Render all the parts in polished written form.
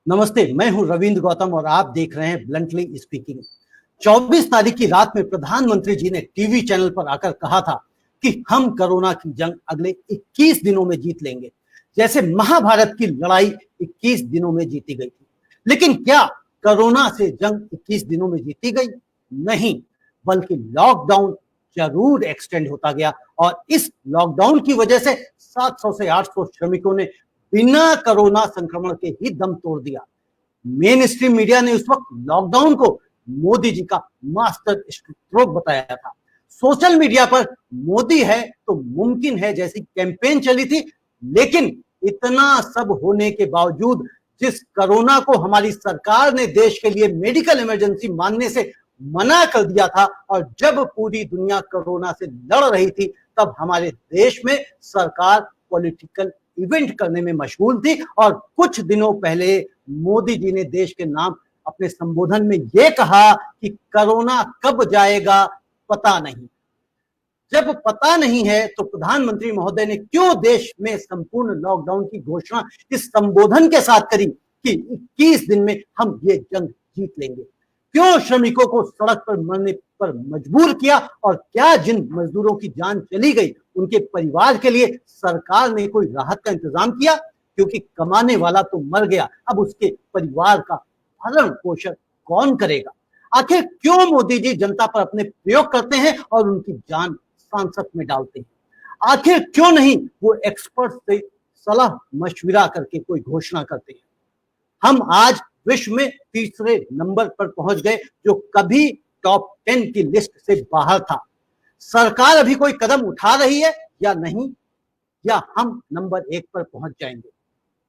नमस्ते, मैं हूं रविंद्र गौतम और आप देख रहे हैं ब्लंटली स्पीकिंग। 24 तारीख की रात में प्रधानमंत्री जी ने टीवी चैनल पर आकर कहा था कि हम कोरोना की जंग अगले 21 दिनों में जीत लेंगे, जैसे महाभारत की लड़ाई 21 दिनों में जीती गई थी। लेकिन क्या कोरोना से जंग 21 दिनों में जीती गई? नहीं, बल्कि लॉकडाउन जरूर एक्सटेंड होता गया और इस लॉकडाउन की वजह से 700 से 800 श्रमिकों ने बिना कोरोना संक्रमण के ही दम तोड़ दिया। मेन स्ट्रीम मीडिया ने उस वक्त लॉकडाउन को मोदी जी का मास्टर स्ट्रोक बताया था। सोशल मीडिया पर मोदी है तो मुमकिन है जैसी कैंपेन चली थी, लेकिन इतना सब होने के बावजूद जिस कोरोना को हमारी सरकार ने देश के लिए मेडिकल इमरजेंसी मानने से मना कर दिया था और जब पूरी दुनिया कोरोना से लड़ रही थी, तब हमारे देश में सरकार पॉलिटिकल इवेंट करने में मशगूल थी। और कुछ दिनों पहले मोदी जी ने देश के नाम अपने संबोधन में यह कहा कि कोरोना कब जाएगा पता नहीं। जब पता नहीं है तो प्रधानमंत्री महोदय ने क्यों देश में संपूर्ण लॉकडाउन की घोषणा इस संबोधन के साथ करी कि 21 दिन में हम ये जंग जीत लेंगे? क्यों श्रमिकों को सड़क पर मरने पर मजबूर किया? और क्या जिन मजदूरों की जान चली गई उनके परिवार के लिए सरकार ने कोई राहत का इंतजाम किया? क्योंकि कमाने वाला तो मर गया, अब उसके परिवार का भरण पोषण कौन करेगा? आखिर क्यों मोदी जी जनता पर अपने प्रयोग करते हैं और उनकी जान सांसद में डालते हैं? आखिर क्यों नहीं वो एक्सपर्ट से सलाह मशविरा करके कोई घोषणा करते हैं? हम आज विश्व में तीसरे नंबर पर पहुंच गए, जो कभी टॉप 10 की लिस्ट से बाहर था। सरकार अभी कोई कदम उठा रही है या नहीं, या हम नंबर 1 पर पहुंच जाएंगे?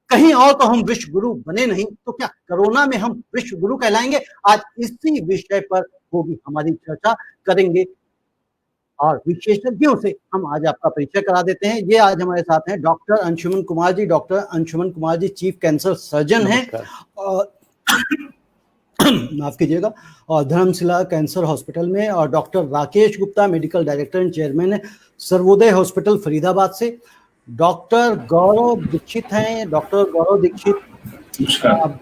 कहीं और तो हम विश्व गुरु बने नहीं, तो क्या कोरोना में हम विश्व गुरु कहलाएंगे? आज इसी विषय पर होगी हमारी चर्चा। करेंगे और विशेषज्ञों से हम आज आपका परिचय करा देते हैं। ये आज हमारे साथ हैं doctor Anshuman Kumar ji. Doctor Anshuman Kumar ji chief cancer surgeon हैं और माफ कीजिएगा, और धर्मशिला कैंसर हॉस्पिटल में, और doctor Rakesh Gupta medical director and chairman है सर्वोदय हॉस्पिटल फरीदाबाद से। डॉक्टर गौरव दीक्षित हैं, डॉक्टर गौरव दीक्षित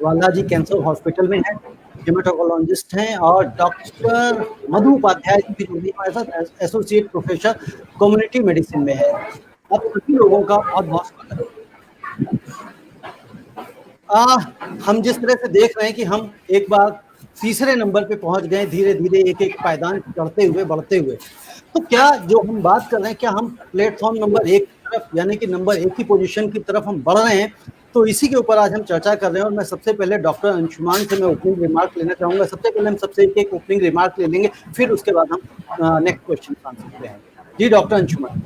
बालाजी कैंसर हॉस्पिटल में है, हेमेटोकोलॉजिस्ट हैं। और डॉक्टर मधु उपाध्याय जी भी हमारे साथ एसोसिएट प्रोफेसर कम्युनिटी मेडिसिन में है। आप सभी लोगों का बहुत बहुत स्वागत है। हम जिस तरह से देख रहे हैं कि हम एक बार तीसरे नंबर पे पहुंच गए, धीरे धीरे एक एक पायदान चढ़ते हुए बढ़ते हुए, तो क्या जो हम बात कर रहे हैं, क्या हम प्लेटफॉर्म नंबर 1 की तरफ, यानी कि नंबर 1 की पोजीशन की तरफ हम बढ़ रहे हैं? तो इसी के ऊपर आज हम चर्चा कर रहे हैं। और मैं सबसे पहले डॉक्टर अंशुमान से मैं ओपनिंग रिमार्क लेना चाहूंगा। सबसे पहले हम सबसे एक ओपनिंग रिमार्क ले लेंगे, फिर उसके बाद हम नेक्स्ट क्वेश्चन आंसर करेंगे। जी डॉक्टर अंशुमान।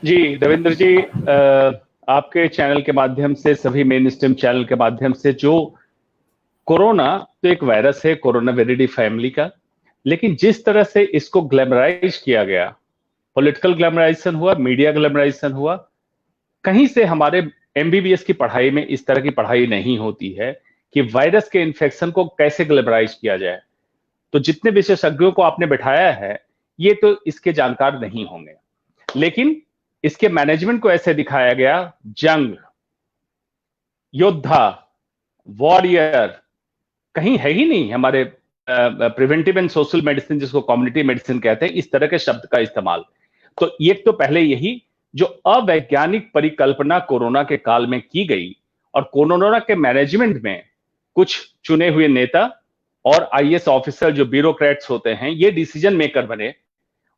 जी रविंद्र जी, आपके चैनल के माध्यम से, सभी मेन स्ट्रीम चैनल के माध्यम से, जो कोरोना तो एक वायरस है, कोरोना वेरिडी फैमिली का, लेकिन जिस तरह से इसको ग्लैमराइज किया गया, पॉलिटिकल ग्लैमराइजेशन हुआ, मीडिया ग्लैमराइजेशन हुआ, कहीं से हमारे एमबीबीएस की पढ़ाई में इस तरह की पढ़ाई नहीं होती है कि वायरस के इन्फेक्शन को कैसे ग्लैमराइज किया जाए। तो जितने विशेषज्ञों को आपने बैठाया है, ये तो इसके जानकार नहीं होंगे, लेकिन इसके मैनेजमेंट को ऐसे दिखाया गया, जंग, योद्धा, वॉरियर कहीं है ही नहीं। हमारे प्रिवेंटिव एंड सोशल मेडिसिन, जिसको कम्युनिटी मेडिसिन कहते हैं, इस तरह के शब्द का इस्तेमाल। तो एक तो पहले यही जो अवैज्ञानिक परिकल्पना कोरोना के काल में की गई, और कोरोना के मैनेजमेंट में कुछ चुने हुए नेता और आईएएस ऑफिसर जो ब्यूरोक्रेट्स होते हैं, ये डिसीजन मेकर बने।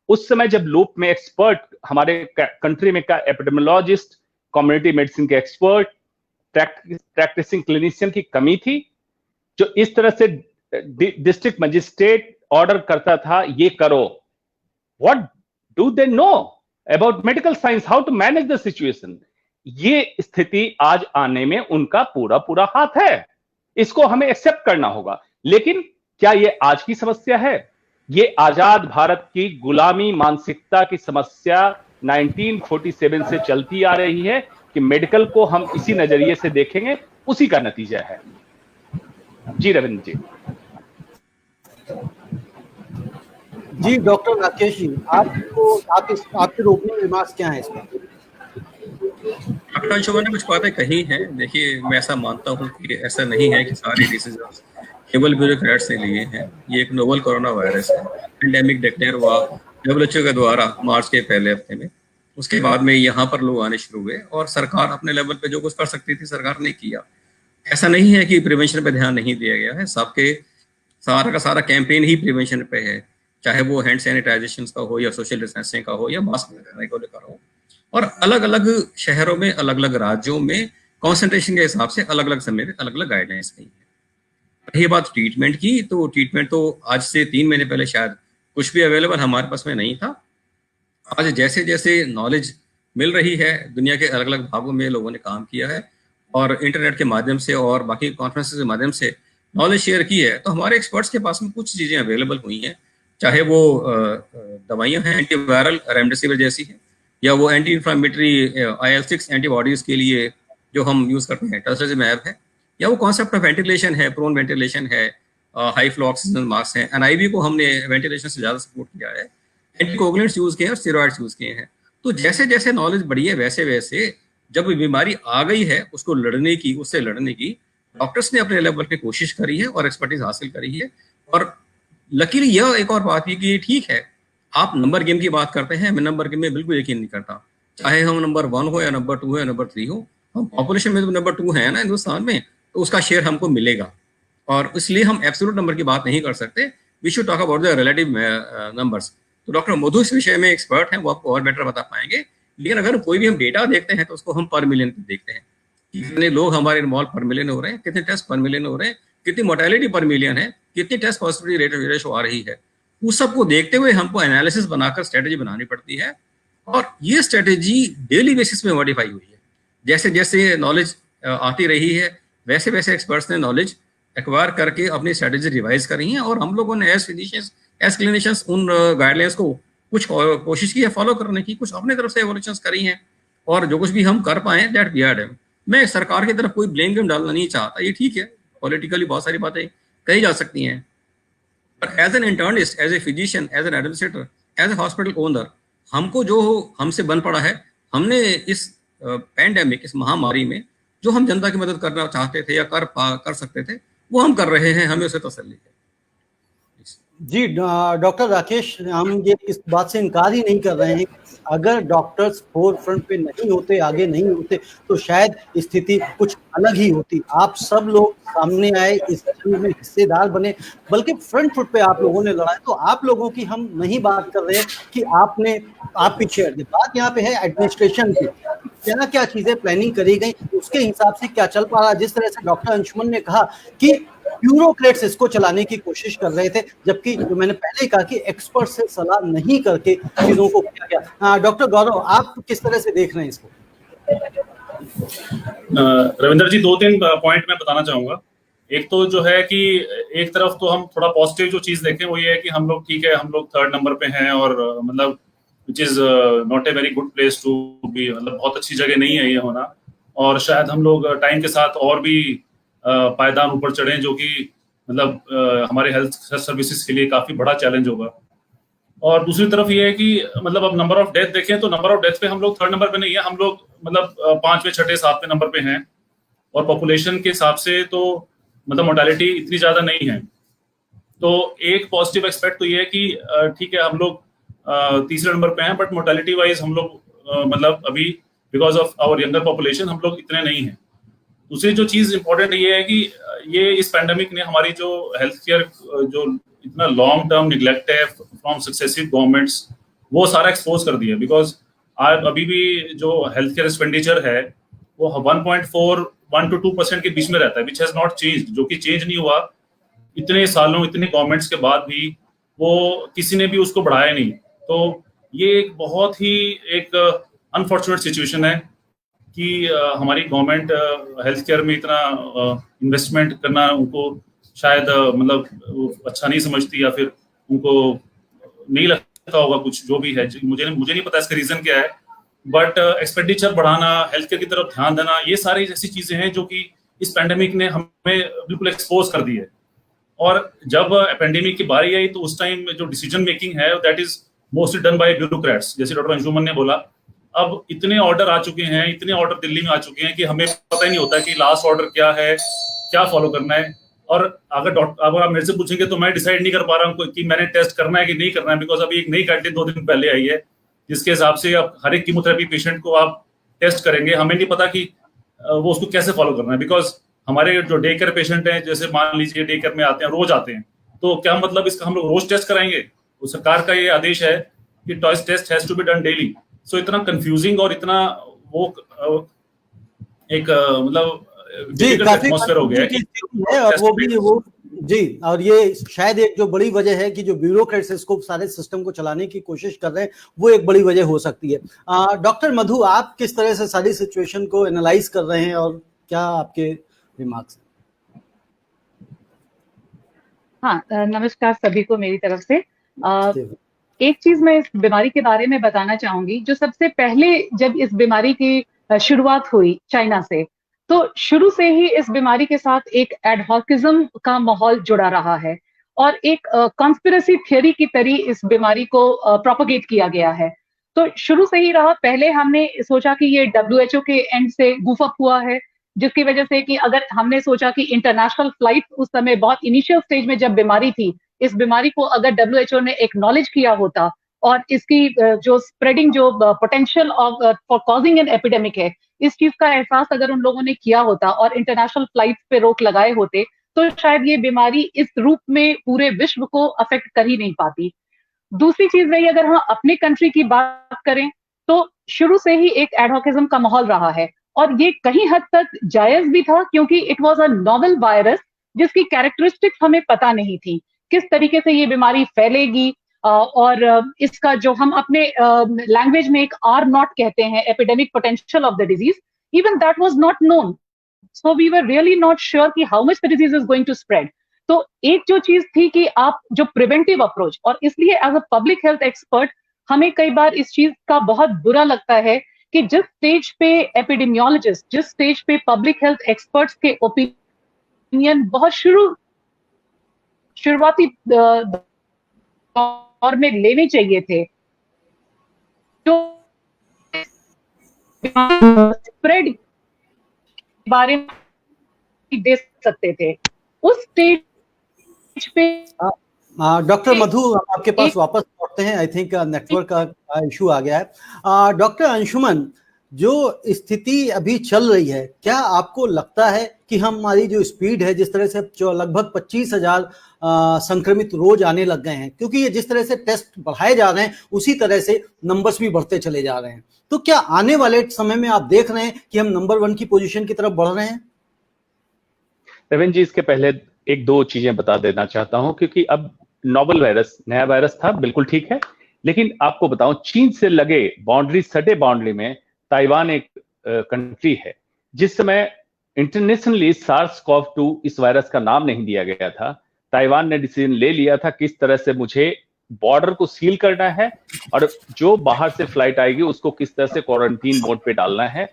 उस समय जब लूप में एक्सपर्ट हमारे कंट्री में का एपिडेमियोलॉजिस्ट, कम्युनिटी मेडिसिन के एक्सपर्ट, प्रैक्टिसिंग क्लिनिशियन की कमी थी, जो इस तरह से डिस्ट्रिक्ट मजिस्ट्रेट ऑर्डर करता था, ये करो। What do they know about medical science, how to manage the situation? ये स्थिति आज आने में उनका पूरा पूरा हाथ है, इसको हमें एक्सेप्ट करना होगा। लेकिन क्या ये आज की समस्या है? ये आजाद भारत की गुलामी मानसिकता की समस्या 1947 से चलती आ रही है कि मेडिकल को हम इसी नजरिए से देखेंगे, उसी का नतीजा है। जी रविंद्र जी। जी डॉक्टर राकेश जी, आपके ओपनिंग रिमार्क्स क्या हैं इसमें? डॉक्टर अंशुमन ने कुछ बातें कही हैं। देखिए, मैं ऐसा मानता हूँ कि ऐसा नहीं है कि सारे डिसीजंस केवल ब्यूरोक्रेट्स ने लिए हैं। ये एक नोवल कोरोना वायरस है, पेंडेमिक डिक्लेयर हुआ WHO के द्वारा मार्च के पहले हफ्ते में। उसके बाद में यहाँ पर लोग आने शुरू हुए और सरकार अपने लेवल पे जो कुछ कर सकती थी सरकार ने किया। ऐसा नहीं है कि प्रिवेंशन पे ध्यान नहीं दिया गया है, सबके सारा का सारा कैंपेन ही प्रिवेंशन पे है, चाहे वो हैंड सैनिटाइजेशन का हो या सोशल डिस्टेंसिंग का हो या मास्क लगाने को लेकर हो। और अलग अलग शहरों में, अलग अलग राज्यों में कॉन्सेंट्रेशन के हिसाब से अलग अलग समय में अलग अलग गाइडलाइंस नहीं है। रही बात ट्रीटमेंट की, तो ट्रीटमेंट तो आज से 3 महीने पहले शायद कुछ भी अवेलेबल हमारे पास में नहीं था। आज जैसे जैसे नॉलेज मिल रही है, दुनिया के अलग अलग भागों में लोगों ने काम किया है और इंटरनेट के माध्यम से और बाकी कॉन्फ्रेंसेस के माध्यम से नॉलेज शेयर की है, तो हमारे एक्सपर्ट्स के पास में कुछ चीज़ें अवेलेबल हुई हैं। चाहे वो दवाइयाँ हैं एंटीवायरल रेमडेसिविर जैसी है, या वो एंटी इन्फ्लामेटरी IL-6 एंटीबॉडीज़ के लिए जो हम यूज़ करते हैं टोसिलिजुमैब है, या वो कॉन्सेप्ट ऑफ वेंटिलेशन है, प्रोन वेंटिलेशन है, हाई फ्लो ऑक्सीजन मास्क है। NIV को हमने वेंटिलेशन से ज़्यादा सपोर्ट किया है, एंटीकोगुलेंट्स यूज़ किए हैं और स्टेरॉइड्स यूज़ किए हैं। तो जैसे जैसे नॉलेज बढ़ी है वैसे वैसे जब बीमारी आ गई है उसको लड़ने की, उससे लड़ने की डॉक्टर्स ने अपने लेवल पे कोशिश करी है और एक्सपर्टीज हासिल करी है। और लकीली यह एक और बात है कि ठीक है, आप नंबर गेम की बात करते हैं, मैं नंबर गेम में बिल्कुल यकीन नहीं करता। चाहे हम नंबर 1 हो या नंबर 2 हो या नंबर 3 हो, हम पॉपुलेशन में तो नंबर 2 है ना हिंदुस्तान में, तो उसका शेयर हमको मिलेगा। और इसलिए हम एब्सोल्यूट नंबर की बात नहीं कर सकते, we should talk about the relative numbers. तो डॉक्टर मधु इस विषय में एक्सपर्ट हैं, वो आपको और बेटर बता पाएंगे। लेकिन अगर कोई भी हम डेटा देखते हैं तो उसको हम पर मिलियन देखते हैं, कितने लोग हमारे इन्वॉल्व पर मिलियन हो रहे हैं, कितने टेस्ट पर मिलियन हो रहे हैं, कितनी मोर्टेलिटी पर मिलियन है, कितनी टेस्ट पॉजिटिविटी रेशो आ रही है। उस सबको देखते हुए हमको एनालिसिस बनाकर स्ट्रेटेजी बनानी पड़ती है और ये स्ट्रेटेजी डेली बेसिस पे मॉडिफाई हुई है। जैसे जैसे नॉलेज आती रही है वैसे वैसे एक्सपर्ट्स ने नॉलेज एक्वायर करके अपनी स्ट्रेटेजी रिवाइज करी है और हम लोगों ने एज फिजिशियंस, एज क्लिनिशियंस उन गाइडलाइंस को कुछ कोशिश की है फॉलो करने की, कुछ अपने तरफ से एवोल्यूशंस करी हैं और जो कुछ भी हम कर पाए दैट वी आर डन। मैं सरकार की तरफ कोई ब्लेम गेम डालना नहीं चाहता, ये ठीक है, पॉलिटिकली बहुत सारी बातें कही जा सकती हैं, पर as an internist, as a physician, as an administrator, as a hospital owner, हमको जो हमसे बन पड़ा है, हमने इस पैंडेमिक, इस महामारी में जो हम जनता की मदद करना चाहते थे या कर सकते थे वो हम कर रहे हैं, हमें उसे तसल्ली है। जी डॉक्टर राकेश, हम ये इस बात से इनकार ही नहीं कर रहे हैं, अगर डॉक्टर्स फोर फ्रंट पे नहीं होते, आगे नहीं होते, तो शायद स्थिति कुछ अलग ही होती। आप सब लोग सामने आए, इस जंग में हिस्सेदार बने, बल्कि फ्रंट फुट पे आप लोगों ने लड़ा है। तो आप लोगों की हम नहीं बात कर रहे हैं कि आप पीछे हट गए, बात यहाँ पे है एडमिनिस्ट्रेशन की, क्या क्या चीजें प्लानिंग करी गई, उसके हिसाब से क्या चल पा रहा। जिस तरह से डॉक्टर अंशुमन ने कहा कि ब्यूरोक्रेट्स इसको चलाने की कोशिश कर रहे थे, जबकि जो मैंने पहले ही कहा कि एक्सपर्ट से सलाह नहीं करके चीजों को किया गया। डॉक्टर गौरव, आप किस तरह से देख रहे हैं इसको? रविंदर जी, 2-3 पॉइंट मैं बताना चाहूंगा। एक तो जो है कि एक तरफ तो हम थोड़ा पॉजिटिव जो चीज देखें वो ये है कि हम लोग ठीक है, हम लोग 3rd नंबर पे हैं और मतलब which is not a very good place to be, मतलब बहुत अच्छी जगह नहीं है ये होना, और शायद हम लोग टाइम के साथ और भी पायदान ऊपर चढ़े, जो कि मतलब हमारे हेल्थ सर्विसेज के लिए काफी बड़ा चैलेंज होगा। और दूसरी तरफ ये है कि मतलब अब नंबर ऑफ डेथ देखें तो नंबर ऑफ डेथ पे हम लोग 3rd नंबर पे नहीं है, हम लोग मतलब 5वें, 6ठे, 7वें नंबर पे हैं, और पॉपुलेशन के हिसाब से तो मतलब मोर्टेलिटी इतनी ज्यादा नहीं है। तो एक पॉजिटिव एक्सपेक्ट तो ये है कि ठीक है, हम लोग 3रे नंबर पे हैं, बट मोर्टेलिटी वाइज हम लोग मतलब अभी because of our younger population हम लोग इतने नहीं हैं। दूसरी जो चीज इंपॉर्टेंट ये है कि ये इस पैंडेमिक ने हमारी जो हेल्थ केयर जो इतना लॉन्ग टर्म निग्लेक्ट है फ्रॉम सक्सेसिव गवर्नमेंट्स, वो सारा एक्सपोज कर दिया। बिकॉज आज अभी भी जो हेल्थ केयर एक्सपेंडिचर है वो 1.4 to 2% के बीच में रहता है, विच हैज नॉट चेंज, जो कि चेंज नहीं हुआ इतने सालों, इतने गवर्नमेंट्स के बाद भी, वो किसी ने भी उसको बढ़ाया नहीं। तो ये एक बहुत ही एक अनफॉर्चुनेट सिचुएशन है कि हमारी गवर्नमेंट हेल्थ केयर में इतना इन्वेस्टमेंट करना उनको शायद मतलब अच्छा नहीं समझती, या फिर उनको नहीं लगता होगा कुछ, जो भी है, मुझे नहीं पता इसका रीजन क्या है, बट एक्सपेंडिचर बढ़ाना, हेल्थ केयर की तरफ ध्यान देना, ये सारी ऐसी चीजें हैं जो कि इस पैंडेमिक ने हमें बिल्कुल एक्सपोज कर दी है। और जब पैंडेमिक की बारी आई तो उस टाइम जो डिसीजन मेकिंग है that is mostly done by bureaucrats, जैसे डॉक्टर अंशुमन ने बोला। अब इतने ऑर्डर आ चुके हैं, इतने ऑर्डर दिल्ली में आ चुके हैं कि हमें पता ही नहीं होता कि लास्ट ऑर्डर क्या है, क्या फॉलो करना है। और अगर आप मेरे से पूछेंगे तो मैं डिसाइड नहीं कर पा रहा हूँ कि मैंने टेस्ट करना है कि नहीं करना है, बिकॉज अभी एक नई गाइडलाइन 2 दिन पहले आई है जिसके हिसाब से आप हर एक कीमोथेरेपी पेशेंट को आप टेस्ट करेंगे। हमें नहीं पता कि वो उसको कैसे फॉलो करना है, बिकॉज हमारे जो डे केयर पेशेंट हैं, जैसे मान लीजिए डे केयर में आते हैं, रोज आते हैं, तो क्या मतलब इसका हम लोग रोज टेस्ट कराएंगे? तो सरकार का ये आदेश है कि test has to be done daily. So इतना कंफ्यूजिंग और इतना वो एक मतलब एटमॉस्फेयर हो गया है और वो भी वो जी, और ये शायद एक जो बड़ी वजह है कि जो ब्यूरोक्रेट्स इसको सारे सिस्टम को चलाने की कोशिश कर रहे हैं, वो एक बड़ी वजह हो सकती है। डॉक्टर मधु, आप किस तरह से सारी सिचुएशन को एनालाइज कर रहे हैं और क्या आपके रिमार्क्स? हाँ, नमस्कार सभी को मेरी तरफ से। एक चीज मैं इस बीमारी के बारे में बताना चाहूंगी। जो सबसे पहले जब इस बीमारी की शुरुआत हुई चाइना से, तो शुरू से ही इस बीमारी के साथ एक एडहॉकिज्म का माहौल जुड़ा रहा है और एक कॉन्स्पिरेसी थियरी की तरह इस बीमारी को प्रोपगेट किया गया है। तो शुरू से ही रहा। पहले हमने सोचा कि ये WHO के एंड से गुफ अप हुआ है, जिसकी वजह से कि अगर हमने सोचा कि इंटरनेशनल फ्लाइट उस समय बहुत इनिशियल स्टेज में जब बीमारी थी, इस बीमारी को अगर WHO ने एक्नॉलेज किया होता और इसकी जो स्प्रेडिंग, जो potential of for causing an epidemic है, इस चीज का एहसास अगर उन लोगों ने किया होता और इंटरनेशनल फ्लाइट्स पे रोक लगाए होते, तो शायद ये बीमारी इस रूप में पूरे विश्व को अफेक्ट कर ही नहीं पाती। दूसरी चीज रही, अगर हम अपने कंट्री की बात करें, तो शुरू से ही एक एडहॉकिज्म का माहौल रहा है और ये कहीं हद तक जायज भी था, क्योंकि it was a novel virus जिसकी कैरेक्टरिस्टिक्स हमें पता नहीं थी, किस तरीके से ये बीमारी फैलेगी। और इसका जो हम अपने लैंग्वेज में एक R0 कहते हैं, epidemic potential of the disease, even that was not known. So we were really not sure कि how much the disease is going to spread. तो एक जो चीज थी कि आप जो प्रिवेंटिव अप्रोच, और इसलिए as a public health expert हमें कई बार इस चीज का बहुत बुरा लगता है कि जिस स्टेज पे एपिडेमियोलॉजिस्ट, जिस स्टेज पे पब्लिक हेल्थ एक्सपर्ट्स के ओपिनियन बहुत शुरुआती दौर में लेने चाहिए थे, जो स्प्रेड के बारे में दे सकते थे, उस स्टेज पे। डॉक्टर मधु, आपके पास वापस लौटते हैं। आई थिंक नेटवर्क का इशू आ गया है। डॉक्टर अंशुमन, जो स्थिति अभी चल रही है, क्या आपको लगता है कि हमारी जो स्पीड है, जिस तरह से जो लगभग 25,000 संक्रमित रोज आने लग गए हैं, क्योंकि ये जिस तरह से टेस्ट बढ़ाए जा रहे हैं उसी तरह से नंबर्स भी बढ़ते चले जा रहे हैं, तो क्या आने वाले समय में आप देख रहे हैं कि हम नंबर 1 की पोजीशन की तरफ बढ़ रहे हैं? रविंद्र जी, इसके पहले 1-2 चीजें बता देना चाहता हूं, क्योंकि अब नोवेल वायरस, नया वायरस था, बिल्कुल ठीक है, लेकिन आपको बताऊं, चीन से लगे बाउंड्री, सटे बाउंड्री में ताइवान एक कंट्री है। जिस समय इंटरनेशनली SARS-CoV-2 इस वायरस का नाम नहीं दिया गया था, ताइवान ने डिसीजन ले लिया था किस तरह से मुझे बॉर्डर को सील करना है और जो बाहर से फ्लाइट आएगी उसको किस तरह से क्वारंटीन मोड पे डालना है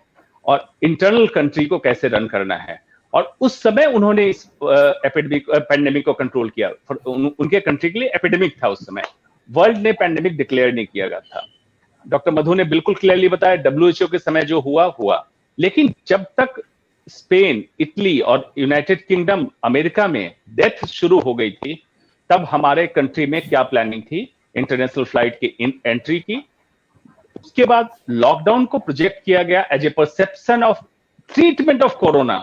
और इंटरनल कंट्री को कैसे रन करना है। और उस समय उन्होंने इस पैंडेमिक को कंट्रोल किया। उनके कंट्री के लिए एपिडेमिक था उस समय, वर्ल्ड ने पैंडेमिक डिक्लेयर नहीं किया गया था। डॉक्टर मधु ने बिल्कुल क्लियरली बताया, WHO के समय जो हुआ, लेकिन जब तक स्पेन, इटली और यूनाइटेड किंगडम, अमेरिका में डेथ शुरू हो गई थी, तब हमारे कंट्री में क्या प्लानिंग थी इंटरनेशनल फ्लाइट की एंट्री की। उसके बाद लॉकडाउन को प्रोजेक्ट किया गया as a perception of treatment of corona.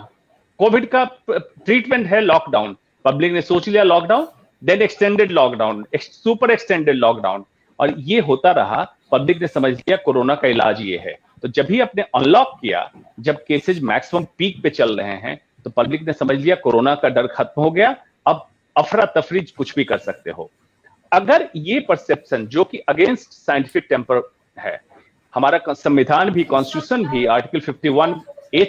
Covid का ट्रीटमेंट है लॉकडाउन, पब्लिक ने सोच लिया lockdown, then extended lockdown, super extended lockdown, और ये होता रहा। पब्लिक ने समझ लिया कोरोना का इलाज ये है। तो जब भी आपने अनलॉक किया, जब केसेज मैक्सिमम पीक पे चल रहे हैं, तो पब्लिक ने समझ लिया कोरोना का डर खत्म हो गया, अब अफरा तफरी कुछ भी कर सकते हो। अगर ये परसेप्शन जो कि अगेंस्ट साइंटिफिक टेम्पर है, हमारा संविधान भी, कॉन्स्टिट्यूशन भी आर्टिकल 51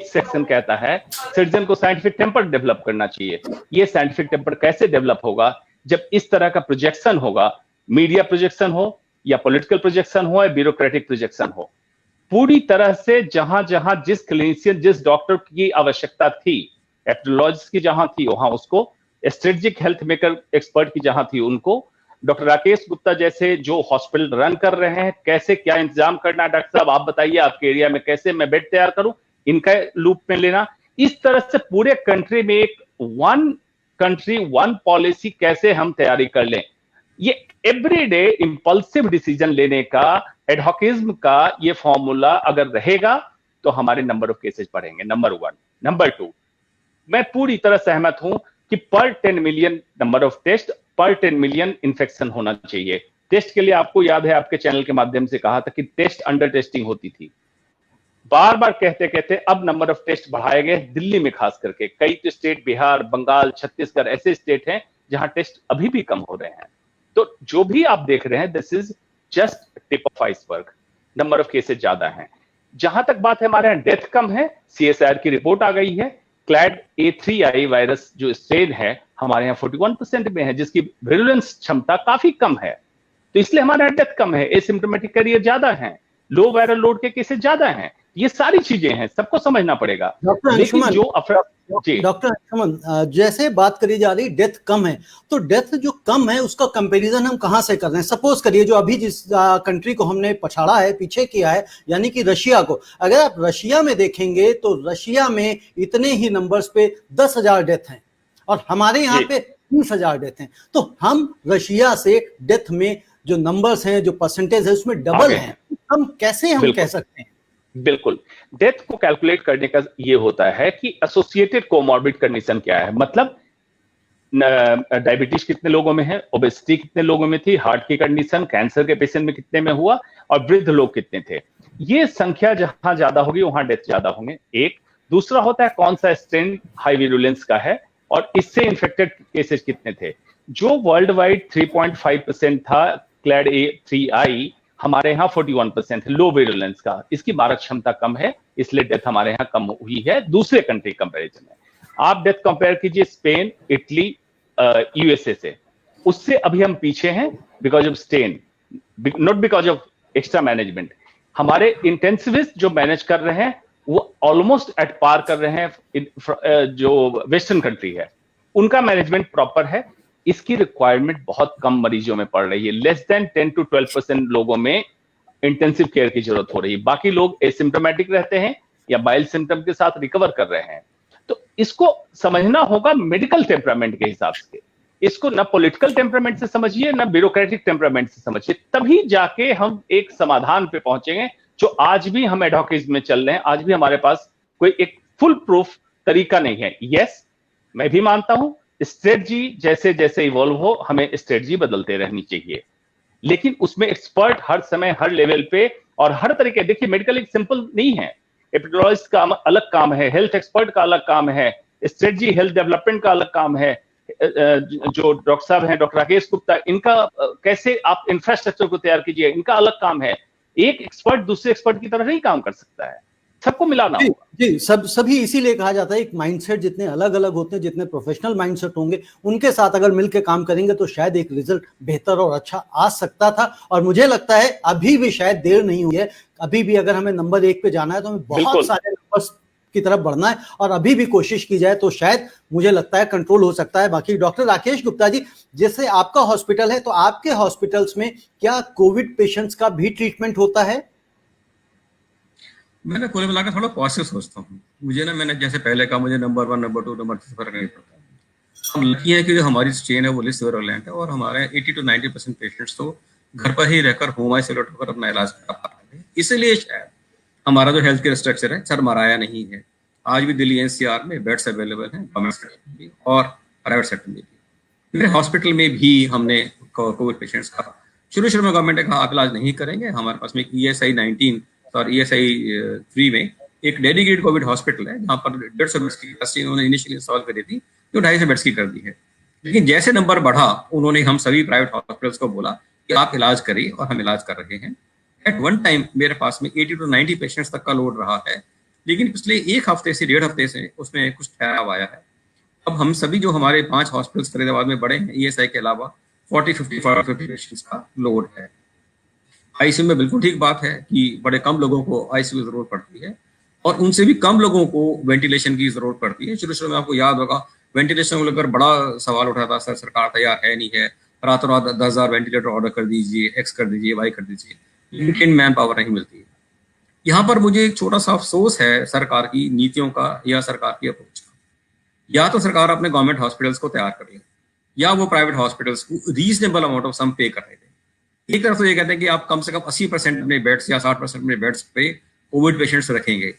सेक्शन कहता है सिटीजन को साइंटिफिक टेम्पर डेवलप करना चाहिए। ये साइंटिफिक टेम्पर कैसे डेवलप होगा? जब इस तरह का प्रोजेक्शन होगा, मीडिया प्रोजेक्शन हो या पॉलिटिकल प्रोजेक्शन हो या ब्यूरोक्रेटिक प्रोजेक्शन हो, पूरी तरह से जहां जहां जिस क्लिनिशियन, जिस डॉक्टर की आवश्यकता थी, एपिडेमियोलॉजिस्ट की जहां थी वहां उसको, स्ट्रेटेजिक हेल्थ मेकर एक्सपर्ट की जहां थी उनको, डॉक्टर राकेश गुप्ता जैसे जो हॉस्पिटल रन कर रहे हैं, कैसे क्या इंतजाम करना है, डॉक्टर साहब आप बताइए आपके एरिया में कैसे मैं बेड तैयार करूं, इनका लूप में लेना। इस तरह से पूरे कंट्री में एक वन कंट्री वन पॉलिसी कैसे हम तैयारी कर लें, ये एवरीडे इंपल्सिव डिसीजन लेने का, एडहॉकिज्म का ये फॉर्मूला अगर रहेगा तो हमारे नंबर ऑफ केसेस बढ़ेंगे, नंबर 1। नंबर 2, मैं पूरी तरह सहमत हूं कि पर 10 मिलियन नंबर ऑफ टेस्ट, पर 10 मिलियन इन्फेक्शन होना चाहिए। टेस्ट के लिए आपको याद है आपके चैनल के माध्यम से कहा था कि टेस्ट अंडर टेस्टिंग होती थी, बार बार कहते कहते अब नंबर ऑफ टेस्ट बढ़ाए गए, दिल्ली में खास करके। कई तो स्टेट, बिहार, बंगाल, छत्तीसगढ़ ऐसे स्टेट हैं जहां टेस्ट अभी भी कम हो रहे हैं। तो जो भी आप देख रहे हैं, this is just tip of iceberg, number of cases ज्यादा हैं। जहां तक बात है हमारे यहाँ डेथ कम है, CSIR की रिपोर्ट आ गई है, क्लैड A3i वायरस जो स्ट्रेन है हमारे यहाँ 41% में है, जिसकी विरुलेंस क्षमता काफी कम है, तो इसलिए हमारे यहाँ डेथ कम है, एसिम्प्टोमेटिक कैरियर ज्यादा है, लो वायरल लोड के केसेस ज्यादा हैं। ये सारी चीजें हैं, सबको समझना पड़ेगा। लेकिन जो डॉक्टर अंशुमन, जैसे बात करी जा रही डेथ कम है, तो डेथ जो कम है उसका कंपैरिजन हम कहां से कर रहे हैं? सपोज करिए जो अभी जिस कंट्री को हमने पछाड़ा है, पीछे किया है, यानी कि रशिया को, अगर आप रशिया में देखेंगे तो रशिया में इतने ही नंबर्स पे 10,000 डेथ हैं और हमारे यहाँ पे 30,000 डेथ हैं। तो हम रशिया से डेथ में जो नंबर्स हैं, जो परसेंटेज है, उसमें डबल है। हम कैसे हम कह सकते हैं? बिल्कुल, डेथ को कैलकुलेट करने का ये होता है कि एसोसिएटेड कोमॉर्बिड कंडीशन क्या है, मतलब डायबिटीज कितने लोगों में है, ओबेसिटी कितने लोगों में थी, हार्ट की कंडीशन, कैंसर के पेशेंट में कितने में हुआ, और वृद्ध लोग कितने थे। ये संख्या जहां ज्यादा होगी वहां डेथ ज्यादा होंगे। एक दूसरा होता है कौन सा स्ट्रेन हाई विरुलेंस का है और इससे इन्फेक्टेड केसेस कितने थे। जो वर्ल्ड वाइड 3.5% था क्लैड A3i, हमारे यहाँ 41% है लो विरुलेंस का, इसकी मारक क्षमता कम है, इसलिए डेथ हमारे यहाँ कम हुई है दूसरे कंट्री कंपैरिजन में। आप डेथ कंपेयर कीजिए स्पेन, इटली, USA से, उससे अभी हम पीछे हैं because of strain, not because of extra management. हमारे इंटेंसिविस्ट जो मैनेज कर रहे हैं वो ऑलमोस्ट एट पार कर रहे हैं जो वेस्टर्न कंट्री है, उनका मैनेजमेंट प्रॉपर है। इसकी रिक्वायरमेंट बहुत कम मरीजों में पड़ रही है, लेस देन 10 to 12% लोगों में इंटेंसिव केयर की जरूरत हो रही है, बाकी लोग एसिम्प्टोमेटिक रहते हैं या बाइल सिम्टम के साथ रिकवर कर रहे हैं। तो इसको समझना होगा मेडिकल टेम्परामेंट के हिसाब से, इसको ना पॉलिटिकल टेम्परामेंट से समझिए ना ब्यूरोक्रेटिक टेम्परामेंट से समझिए, तभी जाके हम एक समाधान पे पहुंचेंगे। जो आज भी हम एडहॉकिज्म में चल रहे हैं, आज भी हमारे पास कोई एक फुल प्रूफ तरीका नहीं है। यस, मैं भी मानता हूं स्ट्रेटजी जैसे जैसे इवॉल्व हो, हमें स्ट्रेटजी बदलते रहनी चाहिए, लेकिन उसमें एक्सपर्ट हर समय हर लेवल पे और हर तरीके, देखिए मेडिकल एक सिंपल नहीं है, एपिडेमियोलॉजिस्ट का अलग काम है, हेल्थ एक्सपर्ट का अलग काम है, स्ट्रेटजी हेल्थ डेवलपमेंट का अलग काम है। जो डॉक्टर साहब हैं, डॉक्टर राकेश गुप्ता, इनका कैसे आप इंफ्रास्ट्रक्चर को तैयार कीजिए, इनका अलग काम है। एक एक्सपर्ट दूसरे एक्सपर्ट की तरह नहीं काम कर सकता है, सबको मिलाना होगा। जी, सभी इसीलिए कहा जाता है एक माइंडसेट जितने अलग अलग होते हैं, जितने प्रोफेशनल माइंडसेट होंगे, उनके साथ अगर मिलकर काम करेंगे तो शायद एक रिजल्ट बेहतर और अच्छा आ सकता था। और मुझे लगता है अभी भी शायद देर नहीं हुई है, अभी भी अगर हमें नंबर 1 पे जाना है तो हमें बहुत सारे नंबर्स की तरफ बढ़ना है और अभी भी कोशिश की जाए तो शायद मुझे लगता है कंट्रोल हो सकता है। बाकी डॉक्टर राकेश गुप्ता जी, जैसे आपका हॉस्पिटल है तो आपके हॉस्पिटल्स में क्या कोविड पेशेंट्स का भी ट्रीटमेंट होता है? मैंने कुल मिलाकर थोड़ा पॉजिटिव सोचता हूँ। मुझे ना, मैंने जैसे पहले कहा, मुझे नंबर 1, नंबर 2, नंबर 3 फर्क नहीं पड़ता। हम लकी हैं कि जो हमारी चेन है वो लिस्ट वेरोलेंट है और हमारे 80 to 90% पेशेंट्स तो घर पर ही रहकर होम आइसोलेट होकर अपना इलाज करा पा रहे हैं। इसलिए शायद हमारा जो हेल्थ केयर स्ट्रक्चर है चरमराया नहीं है। आज भी दिल्ली NCR में बेड्स अवेलेबल हैं, गवर्नमेंट सेक्टर में और प्राइवेट सेक्टर में भी। मेरे हॉस्पिटल में भी हमने कोविड पेशेंट्स का शुरू में गवर्नमेंट ने कहा आप इलाज नहीं करेंगे। हमारे पास में ESI 19 और ESI 3 में एक डेडिकेटेड कोविड हॉस्पिटल है जहाँ पर 150 बेड्स की कैपेसिटी उन्होंने इनिशियली इंस्टॉल करी थी, जो 250 बेड्स की कर दी है। लेकिन जैसे नंबर बढ़ा, उन्होंने हम सभी प्राइवेट हॉस्पिटल्स को बोला कि आप इलाज करिए और हम इलाज कर रहे हैं। एट वन टाइम मेरे पास में 80 to 90 पेशेंट्स तक का लोड रहा है, लेकिन पिछले 1 हफ्ते से 1.5 हफ्ते से उसमें कुछ ठहराव आया है। अब हम सभी जो हमारे 5 हॉस्पिटल्स फरीदाबाद में बड़े हैं, ESI के अलावा 40-50 पेशेंट्स का लोड है। ICU में बिल्कुल ठीक बात है कि बड़े कम लोगों को ICU की जरूरत पड़ती है और उनसे भी कम लोगों को वेंटिलेशन की जरूरत पड़ती है। शुरू में आपको याद होगा वेंटिलेशन को लेकर बड़ा सवाल उठा था, सर सरकार तैयार है नहीं है, रातों रात 10,000 वेंटिलेटर ऑर्डर कर दीजिए, एक्स कर दीजिए, वाई कर दीजिए, लेकिन मैन पावर नहीं मिलती है। यहाँ पर मुझे एक छोटा सा अफसोस है सरकार की नीतियों का या सरकार की अप्रोच का। या तो सरकार अपने गवर्नमेंट हॉस्पिटल्स को तैयार कर ले, या वो प्राइवेट हॉस्पिटल्स को रीजनेबल अमाउंट ऑफ सम पे कर रहे थे। एक तरफ तो ये कहते हैं कि आप कम से कम 80% अपने बेड्स या 60% अपने बेड्स पे कोविड पेशेंट्स रखेंगे,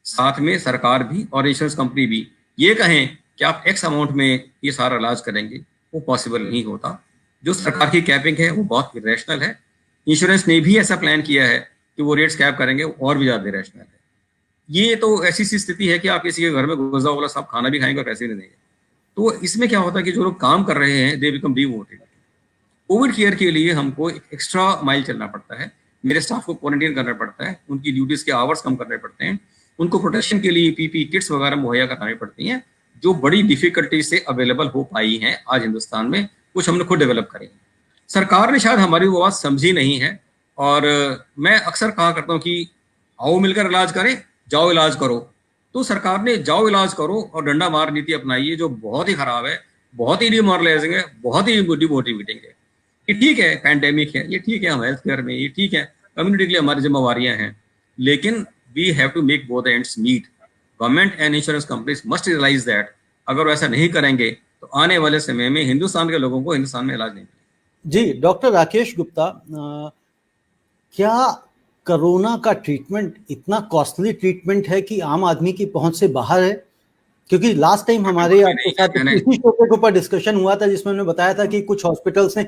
साथ में सरकार भी और इंश्योरेंस कंपनी भी ये कहें कि आप एक्स अमाउंट में ये सारा इलाज करेंगे, वो पॉसिबल नहीं होता। जो सरकार की कैपिंग है वो बहुत इरेशनल है। इंश्योरेंस ने भी ऐसा प्लान किया है कि वो रेट्स कैप करेंगे, वो और भी ज्यादा इरेशनल है। ये तो ऐसी सी स्थिति है कि आप किसी के घर में गुजरा वाला साहब खाना भी खाएंगे और पैसे नहीं देंगे। तो इसमें क्या होता है कि जो लोग काम कर रहे हैं they become demotivated. Covid care के लिए हमको एक्स्ट्रा माइल चलना पड़ता है, मेरे स्टाफ को क्वारंटीन करना पड़ता है, उनकी ड्यूटीज के आवर्स कम करने पड़ते हैं, उनको प्रोटेक्शन के लिए पीपी किट्स वगैरह मुहैया करानी पड़ती हैं, जो बड़ी डिफिकल्टी से अवेलेबल हो पाई हैं आज हिंदुस्तान में। कुछ हमने खुद डेवलप करी। सरकार ने शायद हमारी वो बात समझी नहीं है, और मैं अक्सर कहा करता हूँ कि आओ मिलकर इलाज करें, जाओ इलाज करो। तो सरकार ने जाओ इलाज करो और डंडा मार नीति अपनाई है, जो बहुत ही खराब है, बहुत ही डिमोरलाइजिंग है, बहुत ही डिमोटिवेटिंग है। ये ठीक है पैंडेमिक है, ये ठीक है हम हेल्थ केयर में, ये ठीक है कम्युनिटी के लिए हमारी जिम्मेवारियां हैं, लेकिन we have to make both ends meet. Government and insurance companies must realise that अगर वैसा नहीं करेंगे तो आने वाले समय में हिंदुस्तान के लोगों को हिंदुस्तान में इलाज नहीं मिलेगा। जी डॉक्टर राकेश गुप्ता, क्या कोरोना का ट्रीटमेंट इतना कॉस्टली ट्रीटमेंट है कि आम आदमी की पहुंच से बाहर है? क्योंकि लास्ट टाइम हमारे आपके साथ इसी टॉपिक के ऊपर डिस्कशन हुआ था, जिसमें उन्होंने बताया था कि कुछ हॉस्पिटल्स ने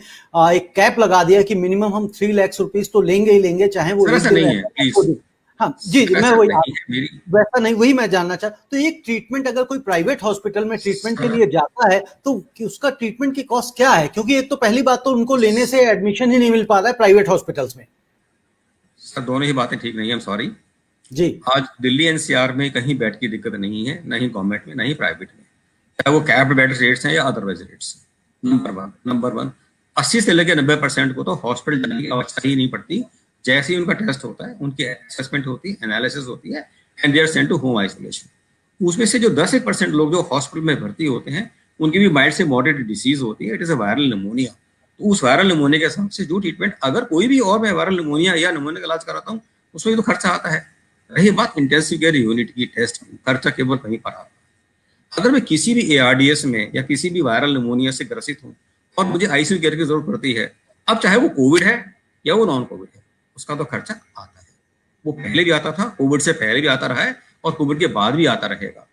एक कैप लगा दिया कि मिनिमम हम 3 लाख रुपीस तो लेंगे ही लेंगे, चाहे वो नहीं है। हाँ जी, मैं वैसा नहीं, वही मैं जानना चाहता। तो एक ट्रीटमेंट अगर कोई प्राइवेट हॉस्पिटल में ट्रीटमेंट के लिए जाता है तो उसका ट्रीटमेंट की कॉस्ट क्या है? क्योंकि एक तो पहली बात तो उनको लेने से एडमिशन ही नहीं मिल पा रहा है प्राइवेट हॉस्पिटल्स में। सर दोनों ही बातें ठीक नहीं है, सॉरी जी। आज दिल्ली एनसीआर में कहीं बेड की दिक्कत नहीं है, ना ही गवर्नमेंट में ना ही प्राइवेट में, चाहे वो कैप्ड बेड रेट्स हैं या अदरवाइज रेट्स। नंबर वन 80 से लेकर 90% को तो हॉस्पिटल जाने की आवश्यकता ही नहीं पड़ती। जैसे ही उनका टेस्ट होता है, उनकी असेसमेंट होती है, एनालिसिस होती है, and they are sent to home isolation. उसमें से जो 10% लोग जो हॉस्पिटल में भर्ती होते हैं उनकी भी माइल्ड से मॉडरेट डिसीज होती है, it is a viral pneumonia. तो उस वायरल निमोनिया के हिसाब से जो ट्रीटमेंट, अगर कोई भी और मैं वायरल निमोनिया या निमोनिया का इलाज कराता हूँ उसमें तो खर्चा आता है। रही बात इंटेंसिव केयर यूनिट की टेस्ट, खर्चा केवल वहीं पर आता है। अगर मैं किसी भी एआरडीएस में या किसी भी वायरल निमोनिया से ग्रसित हूँ और मुझे आईसीयू केयर की जरूरत पड़ती है, अब चाहे वो कोविड है या वो नॉन कोविड है, उसका तो खर्चा आता है। वो पहले भी आता था, कोविड से पहले भी आता रहा है और कोविड के बाद भी आता रहेगा।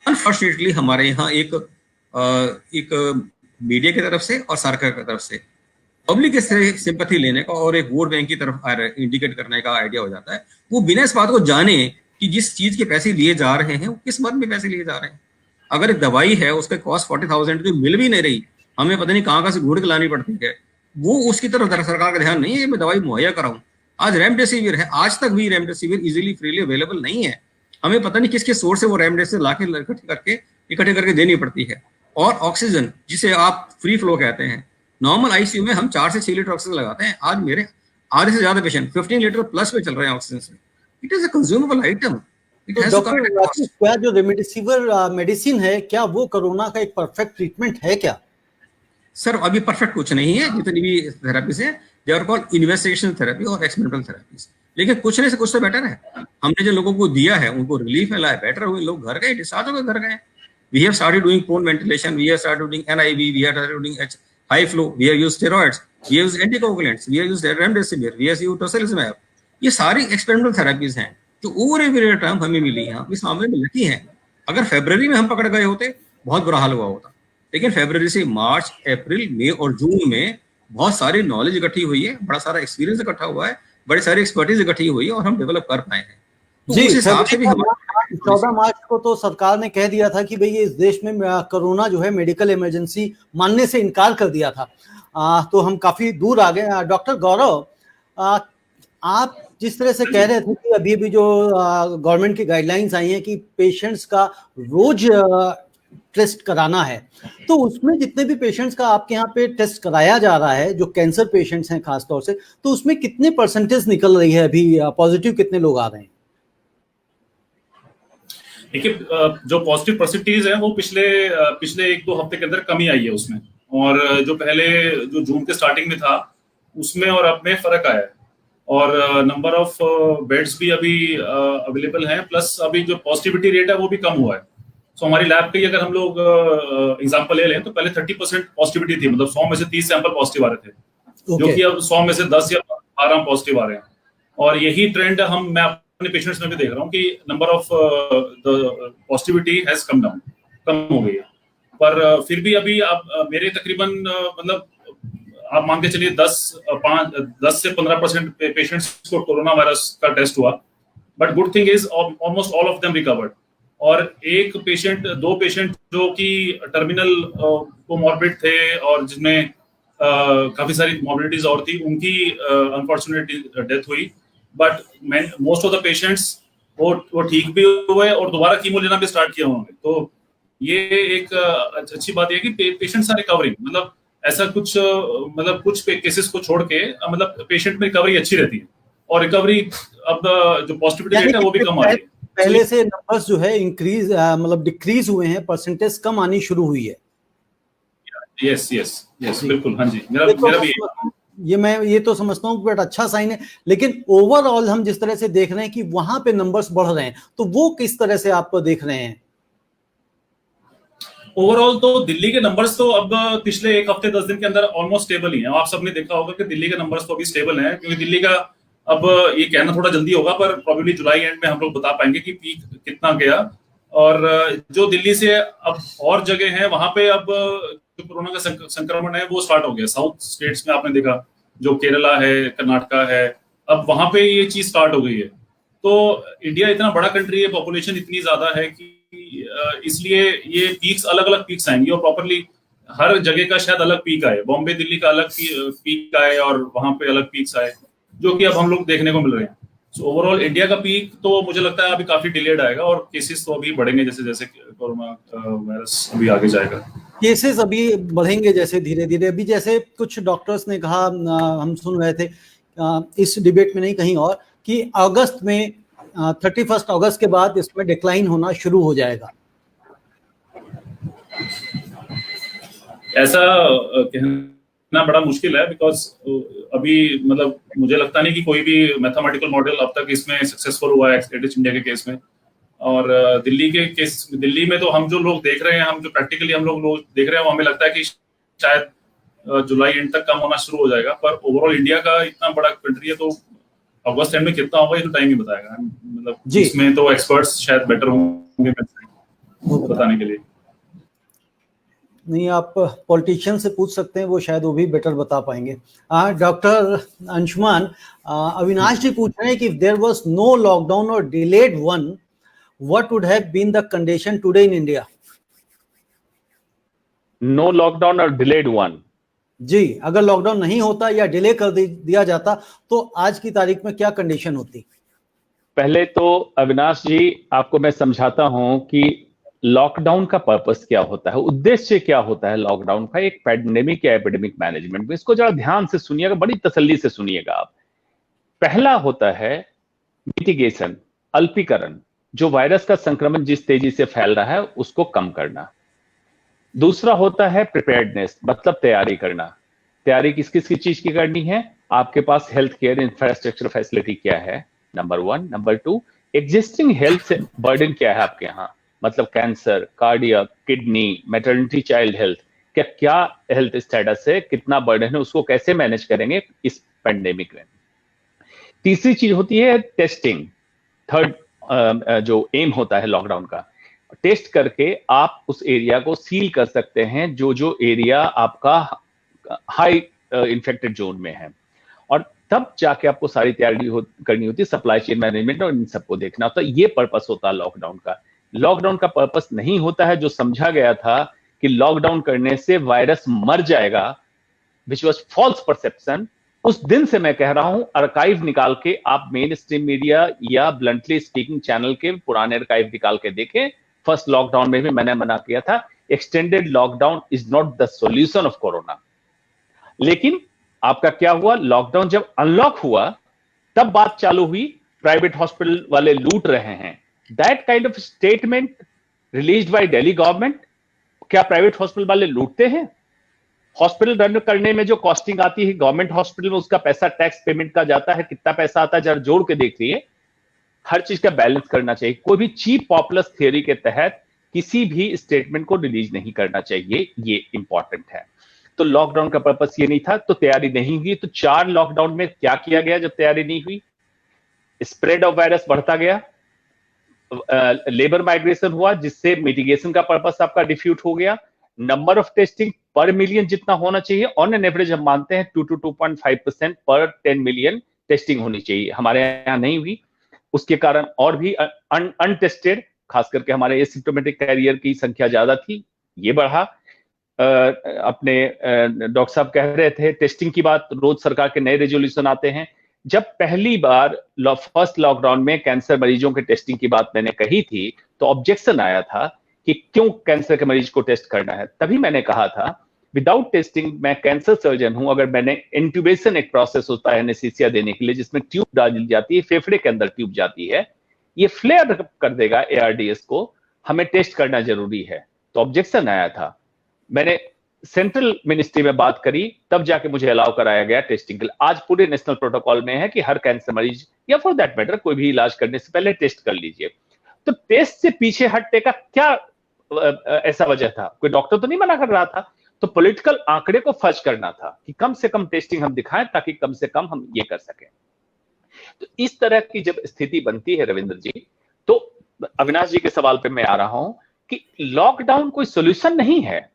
अनफॉर्चुनेटली हमारे यहाँ एक मीडिया की तरफ से और सरकार की तरफ से पब्लिक से सिंपैथी लेने का और एक वोट बैंक की तरफ इंडिकेट करने का आइडिया हो जाता है। वो बिना इस बात को जाने कि जिस चीज के पैसे लिए जा रहे हैं वो किस मद में पैसे लिए जा रहे हैं। अगर एक दवाई है उसका कॉस्ट 40,000 तो मिल भी नहीं रही, हमें पता नहीं कहाँ से ढूंढ के लानी पड़ती है, वो उसकी तरफ सरकार का ध्यान नहीं है। मैं दवाई मुहैया कराऊं, आज रेमडेसिविर है, आज तक भी रेमडेसिविर इजीली फ्रीली अवेलेबल नहीं है। हमें पता नहीं किसके सोर्स से वो रेमडेसिविर लाके इकट्ठे करके देनी पड़ती है। और ऑक्सीजन जिसे आप फ्री फ्लो कहते हैं, नॉर्मल आईसीयू में हम 4 से 6 लीटर ऑक्सीजन लगाते हैं, आज मेरे आधे से ज्यादा पेशेंट 15 लीटर प्लस पे चल रहे हैं ऑक्सीजन से। It is a consumable item. Doctor क्या जो रेमडेसिविर मेडिसिन है, क्या वो कोरोना का एक परफेक्ट ट्रीटमेंट है क्या? सर अभी परफेक्ट कुछ नहीं है, जितनी भी थेरेपीज है they are called investigation therapy और एक्सपेरिमेंटल थेरेपीज, लेकिन कुछ नहीं से कुछ तो बेटर है। हमने जो लोगों को दिया है उनको रिलीफ मिला है, बेटर हुए, लोग घर गए, डिस्चार्ज होकर घर गए। We have started doing prone ventilation, we have started doing NIV, we have started doing high flow, we have used steroids, we have used anticoagulants, we have used remdesivir, we have used tocilizumab। ये सारी experimental therapies हैं जो over a period time हमें मिली हैं, इस मामले में lucky हैं। अगर फरवरी में हम पकड़ गए होते बहुत बुरा हाल हुआ होता, लेकिन फरवरी से मार्च, अप्रैल, मई और जून में बहुत सारी नॉलेज इकट्ठी हुई है, बड़ा सारा एक्सपीरियंस इकट्ठा हुआ है, बड़ी सारी एक्सपर्टीज इकट्ठी हुई है और हम डेवलप कर पाए हैं। जी, 14 मार्च को तो सरकार ने कह दिया था कि भाई इस देश में कोरोना जो है मेडिकल इमरजेंसी मानने से इनकार कर दिया था। तो हम काफी दूर आ गए। डॉक्टर गौरव, आप जिस तरह से कह रहे थे कि अभी भी जो गवर्नमेंट की गाइडलाइंस आई हैं कि पेशेंट्स का रोज टेस्ट कराना है, तो उसमें जितने भी पेशेंट्स का आपके यहाँ पे टेस्ट कराया जा रहा है, जो कैंसर पेशेंट्स हैं खासतौर से, तो उसमें कितने परसेंटेज निकल रही है अभी, पॉजिटिव कितने लोग आ रहे हैं? देखिए जो पॉजिटिव परसेंटेज है वो पिछले 1-2 हफ्ते के अंदर कमी आई है उसमें, और जो पहले जो जून के स्टार्टिंग में था उसमें और अब में फर्क आया है, और नंबर ऑफ बेड्स भी अभी अवेलेबल हैं, प्लस अभी जो पॉजिटिविटी रेट है वो भी कम हुआ है। सो हमारी लैब की अगर हम लोग एग्जांपल ले लें तो पहले 30% पॉजिटिविटी थी, मतलब 100 में से 30 सैंपल पॉजिटिव आ रहे थे, जो कि अब 100 में से 10 या 12 पॉजिटिव आ रहे हैं। और यही ट्रेंड मैं अपने पेशेंट्स में भी देख रहा हूँ कि number of the positivity has come down, कम हो गई है। पर फिर भी अभी आप मेरे तकरीबन मतलब आप मान के चलिए 10 से 15% पेशेंट्स को कोरोना वायरस का टेस्ट हुआ, but good thing is almost all of them recovered. और एक पेशेंट, 2 पेशेंट जो कि टर्मिनल कोमॉर्बिड थे और जिसमें काफी सारी मॉर्बिडिटीज और थी, उनकी अनफॉर्चुनेटली डेथ हुई, but most of the patients वो ठीक भी हुए और दोबारा कीमो लेना भी स्टार्ट किया उन्होंने। तो ये एक अच्छी बात है कि पेशेंट्स आर रिकवरिंग, मतलब ऐसा कुछ मतलब कुछ केसेस को छोड़ के मतलब पेशेंट में रिकवरी अच्छी रहती है, और रिकवरी अब जो पॉजिटिविटी रेट है वो भी कम आ रही है। पहले से नंबर्स जो है इंक्रीज मतलब डिक्रीज हुए हैं, परसेंटेज कम आनी शुरू हुई है। यस बिल्कुल, हाँ जी, मेरा भी मैं ये तो समझता हूँ बट अच्छा साइन है। लेकिन ओवरऑल हम जिस तरह से देख रहे हैं कि वहां पे नंबर्स बढ़ रहे हैं, तो वो किस तरह से आप देख रहे हैं? ओवरऑल तो दिल्ली के नंबर्स तो अब पिछले 1 हफ्ते 10 दिन के अंदर ऑलमोस्ट स्टेबल ही हैं। आप सबने देखा होगा कि दिल्ली के नंबर्स तो अभी स्टेबल हैं, क्योंकि दिल्ली का अब ये कहना थोड़ा जल्दी होगा, पर प्रोबेबली जुलाई एंड में हम लोग बता पाएंगे कि पीक कितना गया। और जो दिल्ली से अब और जगह हैं वहां पे अब जो कोरोना का संक्रमण है वो स्टार्ट हो गया। साउथ स्टेट्स में आपने देखा, जो केरला है, कर्नाटका है, अब वहां पे ये चीज स्टार्ट हो गई है। तो इंडिया इतना बड़ा कंट्री है, पॉपुलेशन इतनी ज्यादा है कि इसलिए ये पीक्स अलग अलग पीक्स आएंगी, और प्रॉपरली हर जगह का शायद अलग पीक आए, बॉम्बे दिल्ली का अलग पीक आए और वहां पे अलग पीक्स आए, जो कि अब हम लोग देखने को मिल रहे हैं। सो ओवरऑल इंडिया का पीक तो मुझे लगता है अभी काफी डिलेड आएगा, और केसेस तो अभी बढ़ेंगे जैसे जैसे कोरोना वायरस अभी आगे जाएगा। केसेस अभी बढ़ेंगे जैसे धीरे धीरे। अभी जैसे कुछ डॉक्टर्स ने कहा, हम सुन रहे थे इस डिबेट में नहीं कहीं और, कि अगस्त में 31 अगस्त के बाद इसमें डिक्लाइन होना शुरू हो जाएगा। ऐसा कहना बड़ा मुश्किल है, बिकॉज अभी मतलब मुझे लगता नहीं कि कोई भी मैथमेटिकल मॉडल अब तक इसमें सक्सेसफुल हुआ है एडिस इंडिया के केस में। और दिल्ली में तो हम जो लोग देख रहे हैं, हम जो प्रैक्टिकली हम लोग देख रहे हैं, वो हमें लगता है कि शायद जुलाई एंड तक कम होना शुरू हो जाएगा। पर ओवरऑल इंडिया का इतना बड़ा कंट्री है, तो अगस्त एंड में कितना होगा ये तो टाइम ही बताएगा। मतलब इसमें तो एक्सपर्ट्स शायद बेटर होंगे बताने के लिए। नहीं, आप पॉलिटिशियन से पूछ सकते हैं, वो शायद वो भी बेटर बता पाएंगे। डॉक्टर अंशुमान, अविनाश जी पूछ रहे हैं कि देयर वाज नो लॉकडाउन और delayed one, what would have been the condition today in India? No lockdown और डिलेड वन जी, अगर लॉकडाउन नहीं होता या डिले कर दिया जाता तो आज की तारीख में क्या कंडीशन होती? पहले तो अविनाश जी आपको मैं समझाता हूं कि लॉकडाउन का पर्पस क्या होता है, उद्देश्य क्या होता है लॉकडाउन का, एक पैंडेमिक या एपिडेमिक मैनेजमेंट में। इसको जरा ध्यान से सुनिएगा, बड़ी तसल्ली से सुनिएगा आप। पहला होता है मिटिगेशन, अल्पीकरण, जो वायरस का संक्रमण जिस तेजी से फैल रहा है उसको कम करना। दूसरा होता है प्रिपेयर्डनेस, मतलब तैयारी करना। तैयारी किस किस की चीज की करनी है? आपके पास हेल्थ केयर इंफ्रास्ट्रक्चर फैसिलिटी क्या है, number 1। Number 2, existing health burden क्या है आपके यहाँ, मतलब cancer, cardiac, kidney, maternity, child health, क्या हेल्थ स्टेटस है, कितना बर्डन है, उसको कैसे मैनेज करेंगे इस पेंडेमिक में। तीसरी चीज होती है टेस्टिंग। थर्ड जो एम होता है लॉकडाउन का, टेस्ट करके आप उस एरिया को सील कर सकते हैं जो एरिया आपका हाई इन्फेक्टेड जोन में है, और तब जाके आपको सारी तैयारी करनी होती है, सप्लाई चेन मैनेजमेंट और इन सबको देखना होता है। ये पर्पस होता है लॉकडाउन का। लॉकडाउन का पर्पस नहीं होता है जो समझा गया था कि लॉकडाउन करने से वायरस मर जाएगा, विच वॉज फॉल्स परसेप्शन। उस दिन से मैं कह रहा हूं, आर्काइव निकाल के आप मेन स्ट्रीम मीडिया या ब्लंटली स्पीकिंग चैनल के पुराने आर्काइव निकाल के देखें। फर्स्ट लॉकडाउन में भी मैंने मना किया था, extended lockdown is not the solution of corona. लेकिन आपका क्या हुआ, लॉकडाउन जब अनलॉक हुआ तब बात चालू हुई, प्राइवेट हॉस्पिटल वाले लूट रहे हैं। That kind of statement released by Delhi government, क्या प्राइवेट हॉस्पिटल वाले लूटते हैं? हॉस्पिटल रन करने में जो कॉस्टिंग आती है गवर्नमेंट हॉस्पिटल में, उसका पैसा टैक्स पेमेंट का जाता है, कितना पैसा आता है जरा जोड़ के देखिए। हर चीज का बैलेंस करना चाहिए। कोई भी चीप पॉपुलस थियोरी के तहत किसी भी स्टेटमेंट को रिलीज नहीं करना चाहिए, ये इंपॉर्टेंट है। तो लॉकडाउन का पर्पस ये नहीं था, तो तैयारी नहीं हुई। तो 4 लॉकडाउन में क्या किया गया जब तैयारी नहीं हुई? स्प्रेड ऑफ वायरस बढ़ता गया, लेबर माइग्रेशन हुआ, जिससे मिटिगेशन का पर्पस आपका डिफ्यूट हो गया। नंबर ऑफ टेस्टिंग पर मिलियन जितना होना चाहिए, ऑन एन एवरेज हम मानते हैं 2 to 2.5% पर 10 मिलियन टेस्टिंग होनी चाहिए, हमारे यहाँ नहीं हुई। उसके कारण और भी अनटेस्टेड, खास करके हमारे एसिम्प्टोमेटिक कैरियर की संख्या ज्यादा थी, ये बढ़ा। अपने डॉक्टर साहब कह रहे थे टेस्टिंग की बात, रोज सरकार के नए रेजोल्यूशन आते हैं। जब पहली बार फर्स्ट लॉकडाउन में कैंसर मरीजों के टेस्टिंग की बात मैंने कही थी, तो ऑब्जेक्शन आया था कि क्यों कैंसर के मरीज को टेस्ट करना है। तभी मैंने कहा था विदाउट टेस्टिंग, मैं कैंसर सर्जन हूं, अगर मैंने इंट्यूबेशन एक प्रोसेस होता है एनेस्थीसिया देने के लिए, जिसमें ट्यूब डाली जाती है, फेफड़े के अंदर ट्यूब जाती है, ये फ्लेयर कर देगा ARDS को, हमें टेस्ट करना जरूरी है। तो ऑब्जेक्शन आया था, मैंने सेंट्रल मिनिस्ट्री में बात करी, तब जाके मुझे अलाउ कराया गया टेस्टिंग के लिए। आज पूरे नेशनल प्रोटोकॉल में है कि हर कैंसर मरीज या फॉर दैट मैटर कोई भी इलाज करने से पहले टेस्ट कर लीजिए। तो टेस्ट से पीछे हटने का क्या ऐसा वजह था? कोई डॉक्टर तो नहीं मना कर रहा था, तो पॉलिटिकल आंकड़े को फर्ज करना था कि कम से कम टेस्टिंग हम दिखाएं ताकि कम से कम हम ये कर सकें। तो इस तरह की जब स्थिति बनती है रविंद्र जी, तो अविनाश जी के सवाल पे मैं आ रहा हूं कि लॉकडाउन कोई सोल्यूशन नहीं है।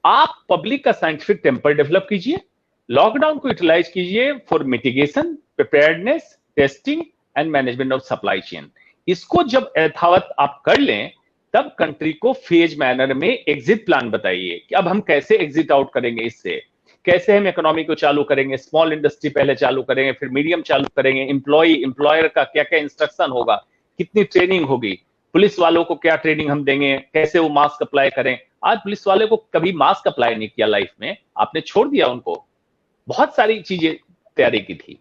आप पब्लिक का साइंटिफिक टेम्पर डेवलप कीजिए, लॉकडाउन को यूटिलाइज कीजिए for mitigation, preparedness, testing and management of supply chain. इसको जब यथावत आप कर लें, तब कंट्री को फेज मैनर में एग्जिट प्लान बताइए कि अब हम कैसे एग्जिट आउट करेंगे, इससे कैसे हम इकोनॉमी को चालू करेंगे। स्मॉल इंडस्ट्री पहले चालू करेंगे, फिर मीडियम चालू करेंगे, एम्प्लॉयर का क्या क्या इंस्ट्रक्शन होगा, कितनी ट्रेनिंग होगी, पुलिस वालों को क्या ट्रेनिंग हम देंगे, कैसे वो मास्क अप्लाई करें। आज पुलिस वाले को कभी मास्क अप्लाई नहीं किया लाइफ में, आपने छोड़ दिया उनको। बहुत सारी चीजें तैयारी की थी।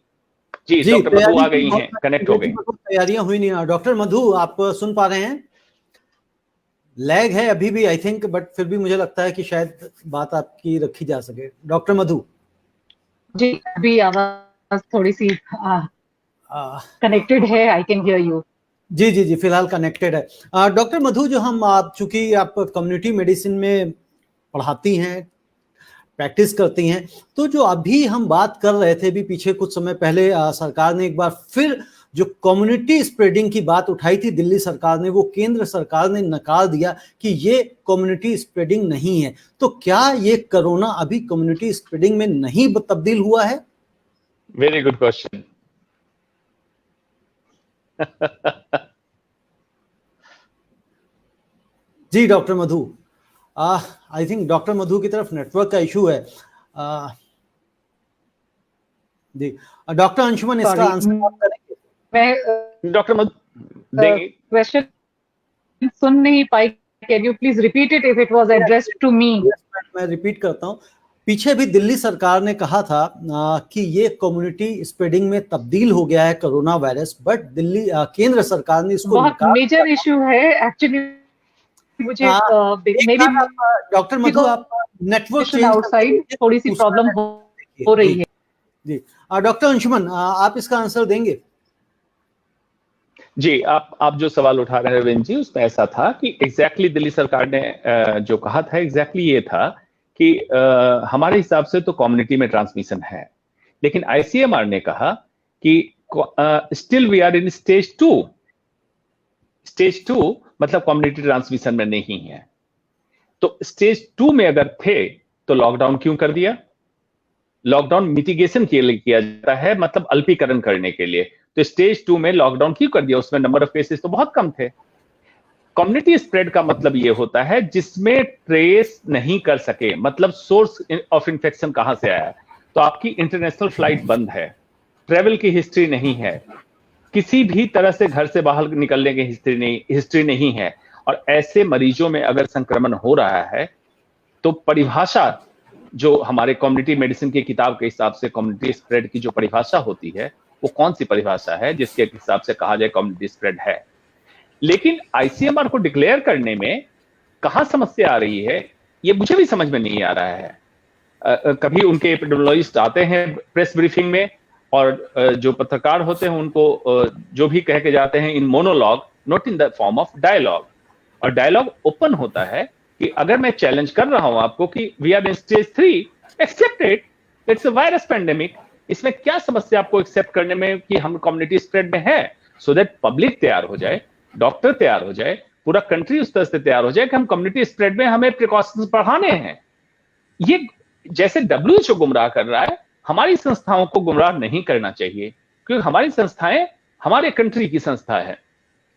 जी डॉक्टर मधु आ गई हैं, कनेक्ट हो गई। तैयारियां हुई नहीं। डॉक्टर मधु आप सुन पा रहे हैं? लैग है अभी भी आई थिंक, बट फिर भी मुझे लगता है कि शायद बात आपकी रखी जा सके। डॉक्टर मधु जी, अभी आवाज थोड़ी सी कनेक्टेड है, आई कैन हियर यू। जी जी जी, फिलहाल कनेक्टेड है। डॉक्टर मधु, जो हम चूंकि आप कम्युनिटी मेडिसिन में पढ़ाती हैं, प्रैक्टिस करती हैं, तो जो अभी हम बात कर रहे थे भी पीछे कुछ समय पहले, सरकार ने एक बार फिर जो कम्युनिटी स्प्रेडिंग की बात उठाई थी दिल्ली सरकार ने, वो केंद्र सरकार ने नकार दिया कि ये कम्युनिटी स्प्रेडिंग नहीं है। तो क्या ये कोरोना अभी कम्युनिटी स्प्रेडिंग में नहीं तब्दील हुआ है? Very good question. जी doctor Madhu, I think doctor Madhu की तरफ नेटवर्क का इशू है। जी डॉक्टर अंशुमन इसका आंसर करेंगे? मैं डॉक्टर मधु देंगे। क्वेश्चन सुन नहीं पाई, can you please repeat it if it was addressed to me? मैं रिपीट करता हूँ। पीछे भी दिल्ली सरकार ने कहा था कि ये कम्युनिटी स्प्रेडिंग में तब्दील हो गया है कोरोना वायरस, बट दिल्ली केंद्र सरकार ने इसको बहुत मेजर इशू है एक्चुअली। मुझे मेरी डॉक्टर मधु, आप नेटवर्क आउटसाइड थोड़ी सी प्रॉब्लम हो रही है। जी डॉक्टर अंशुमन, आप इसका आंसर देंगे? जी, आप जो सवाल उठा रहे हैं रविंद्र जी, उसमें ऐसा था कि एग्जैक्टली दिल्ली सरकार ने जो कहा था एग्जैक्टली ये था कि हमारे हिसाब से तो कम्युनिटी में ट्रांसमिशन है, लेकिन ICMR ने कहा कि still we are in stage 2। Stage 2 मतलब कम्युनिटी ट्रांसमिशन में नहीं है। तो स्टेज 2 में अगर थे तो लॉकडाउन क्यों कर दिया? लॉकडाउन मिटिगेशन के लिए किया जाता है, मतलब अल्पीकरण करने के लिए। तो स्टेज 2 में लॉकडाउन क्यों कर दिया? उसमें नंबर ऑफ केसेस तो बहुत कम थे। कम्युनिटी स्प्रेड का मतलब ये होता है जिसमें ट्रेस नहीं कर सके, मतलब सोर्स ऑफ इंफेक्शन कहां से आया। तो आपकी इंटरनेशनल फ्लाइट बंद है, ट्रेवल की हिस्ट्री नहीं है, किसी भी तरह से घर से बाहर निकलने की हिस्ट्री नहीं है, और ऐसे मरीजों में अगर संक्रमण हो रहा है, तो परिभाषा जो हमारे कम्युनिटी मेडिसिन की किताब के हिसाब से कम्युनिटी स्प्रेड की जो परिभाषा होती है, वो कौन सी परिभाषा है जिसके हिसाब से कहा जाए कम्युनिटी स्प्रेड है। लेकिन ICMR को डिक्लेयर करने में कहां समस्या आ रही है, ये मुझे भी समझ में नहीं आ रहा है। कभी उनके एपिडेमियोलॉजिस्ट आते हैं प्रेस ब्रीफिंग में और जो पत्रकार होते हैं उनको जो भी कह के जाते हैं in monologue, not in the form of dialogue. और डायलॉग ओपन होता है कि अगर मैं चैलेंज कर रहा हूं आपको कि we are in stage 3, except it, it's a virus pandemic, इसमें क्या समस्या आपको एक्सेप्ट करने में कि हम कम्युनिटी स्प्रेड में है, सो दैट पब्लिक तैयार हो जाए, डॉक्टर तैयार हो जाए, पूरा कंट्री उस तरह से तैयार हो जाए कि हम कम्युनिटी स्प्रेड में हमें प्रिकॉशंस बढ़ाने हैं। ये जैसे WHO गुमराह कर रहा है, हमारी संस्थाओं को गुमराह नहीं करना चाहिए, क्योंकि हमारी संस्थाएं हमारे कंट्री की संस्था है।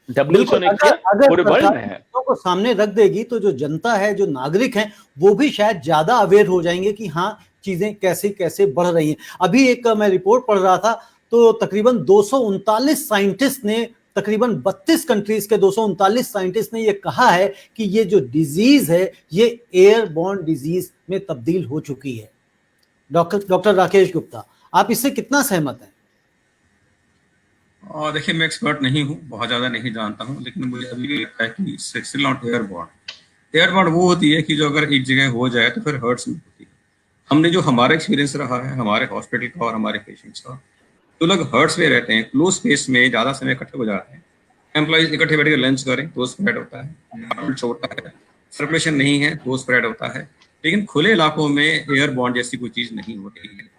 WHO ने किया, पूरे वर्ल्ड में है। को सामने रख देगी तो जो जनता है, जो नागरिक हैं, वो भी शायद ज्यादा अवेयर हो जाएंगे कि हाँ चीजें कैसे कैसे बढ़ रही हैं। अभी एक मैं रिपोर्ट पढ़ रहा था तो तकरीबन 239 साइंटिस्ट ने, तकरीबन 32 कंट्रीज के 239 साइंटिस्ट ने ये कहा है कि ये जो डिजीज है ये एयरबॉर्न डिजीज में तब्दील हो चुकी है। डॉक्टर राकेश गुप्ता, आप इससे कितना सहमत हैं? देखिए, मैं एक्सपर्ट नहीं हूँ, बहुत ज़्यादा नहीं जानता हूँ, लेकिन मुझे अभी भी लगता है कि इससे स्टिल नॉट एयरबॉर्न। एयरबॉर्न वो होती है कि जो अगर एक जगह हो जाए तो फिर हर्ट्स में होती है। हमने जो हमारा एक्सपीरियंस रहा है हमारे हॉस्पिटल का और हमारे पेशेंट्स का, जो लोग हर्ट्स में रहते हैं, क्लोज स्पेस में ज़्यादा समय इकट्ठे हो जाते हैं, एम्प्लॉइज इकट्ठे बैठ के लंच करें तो स्प्रेड होता है, डिपार्टमेंट छोटा है, सर्कुलेशन नहीं है तो स्प्रेड होता है। लेकिन खुले इलाकों में एयरबॉर्न जैसी कोई चीज़ नहीं होती है।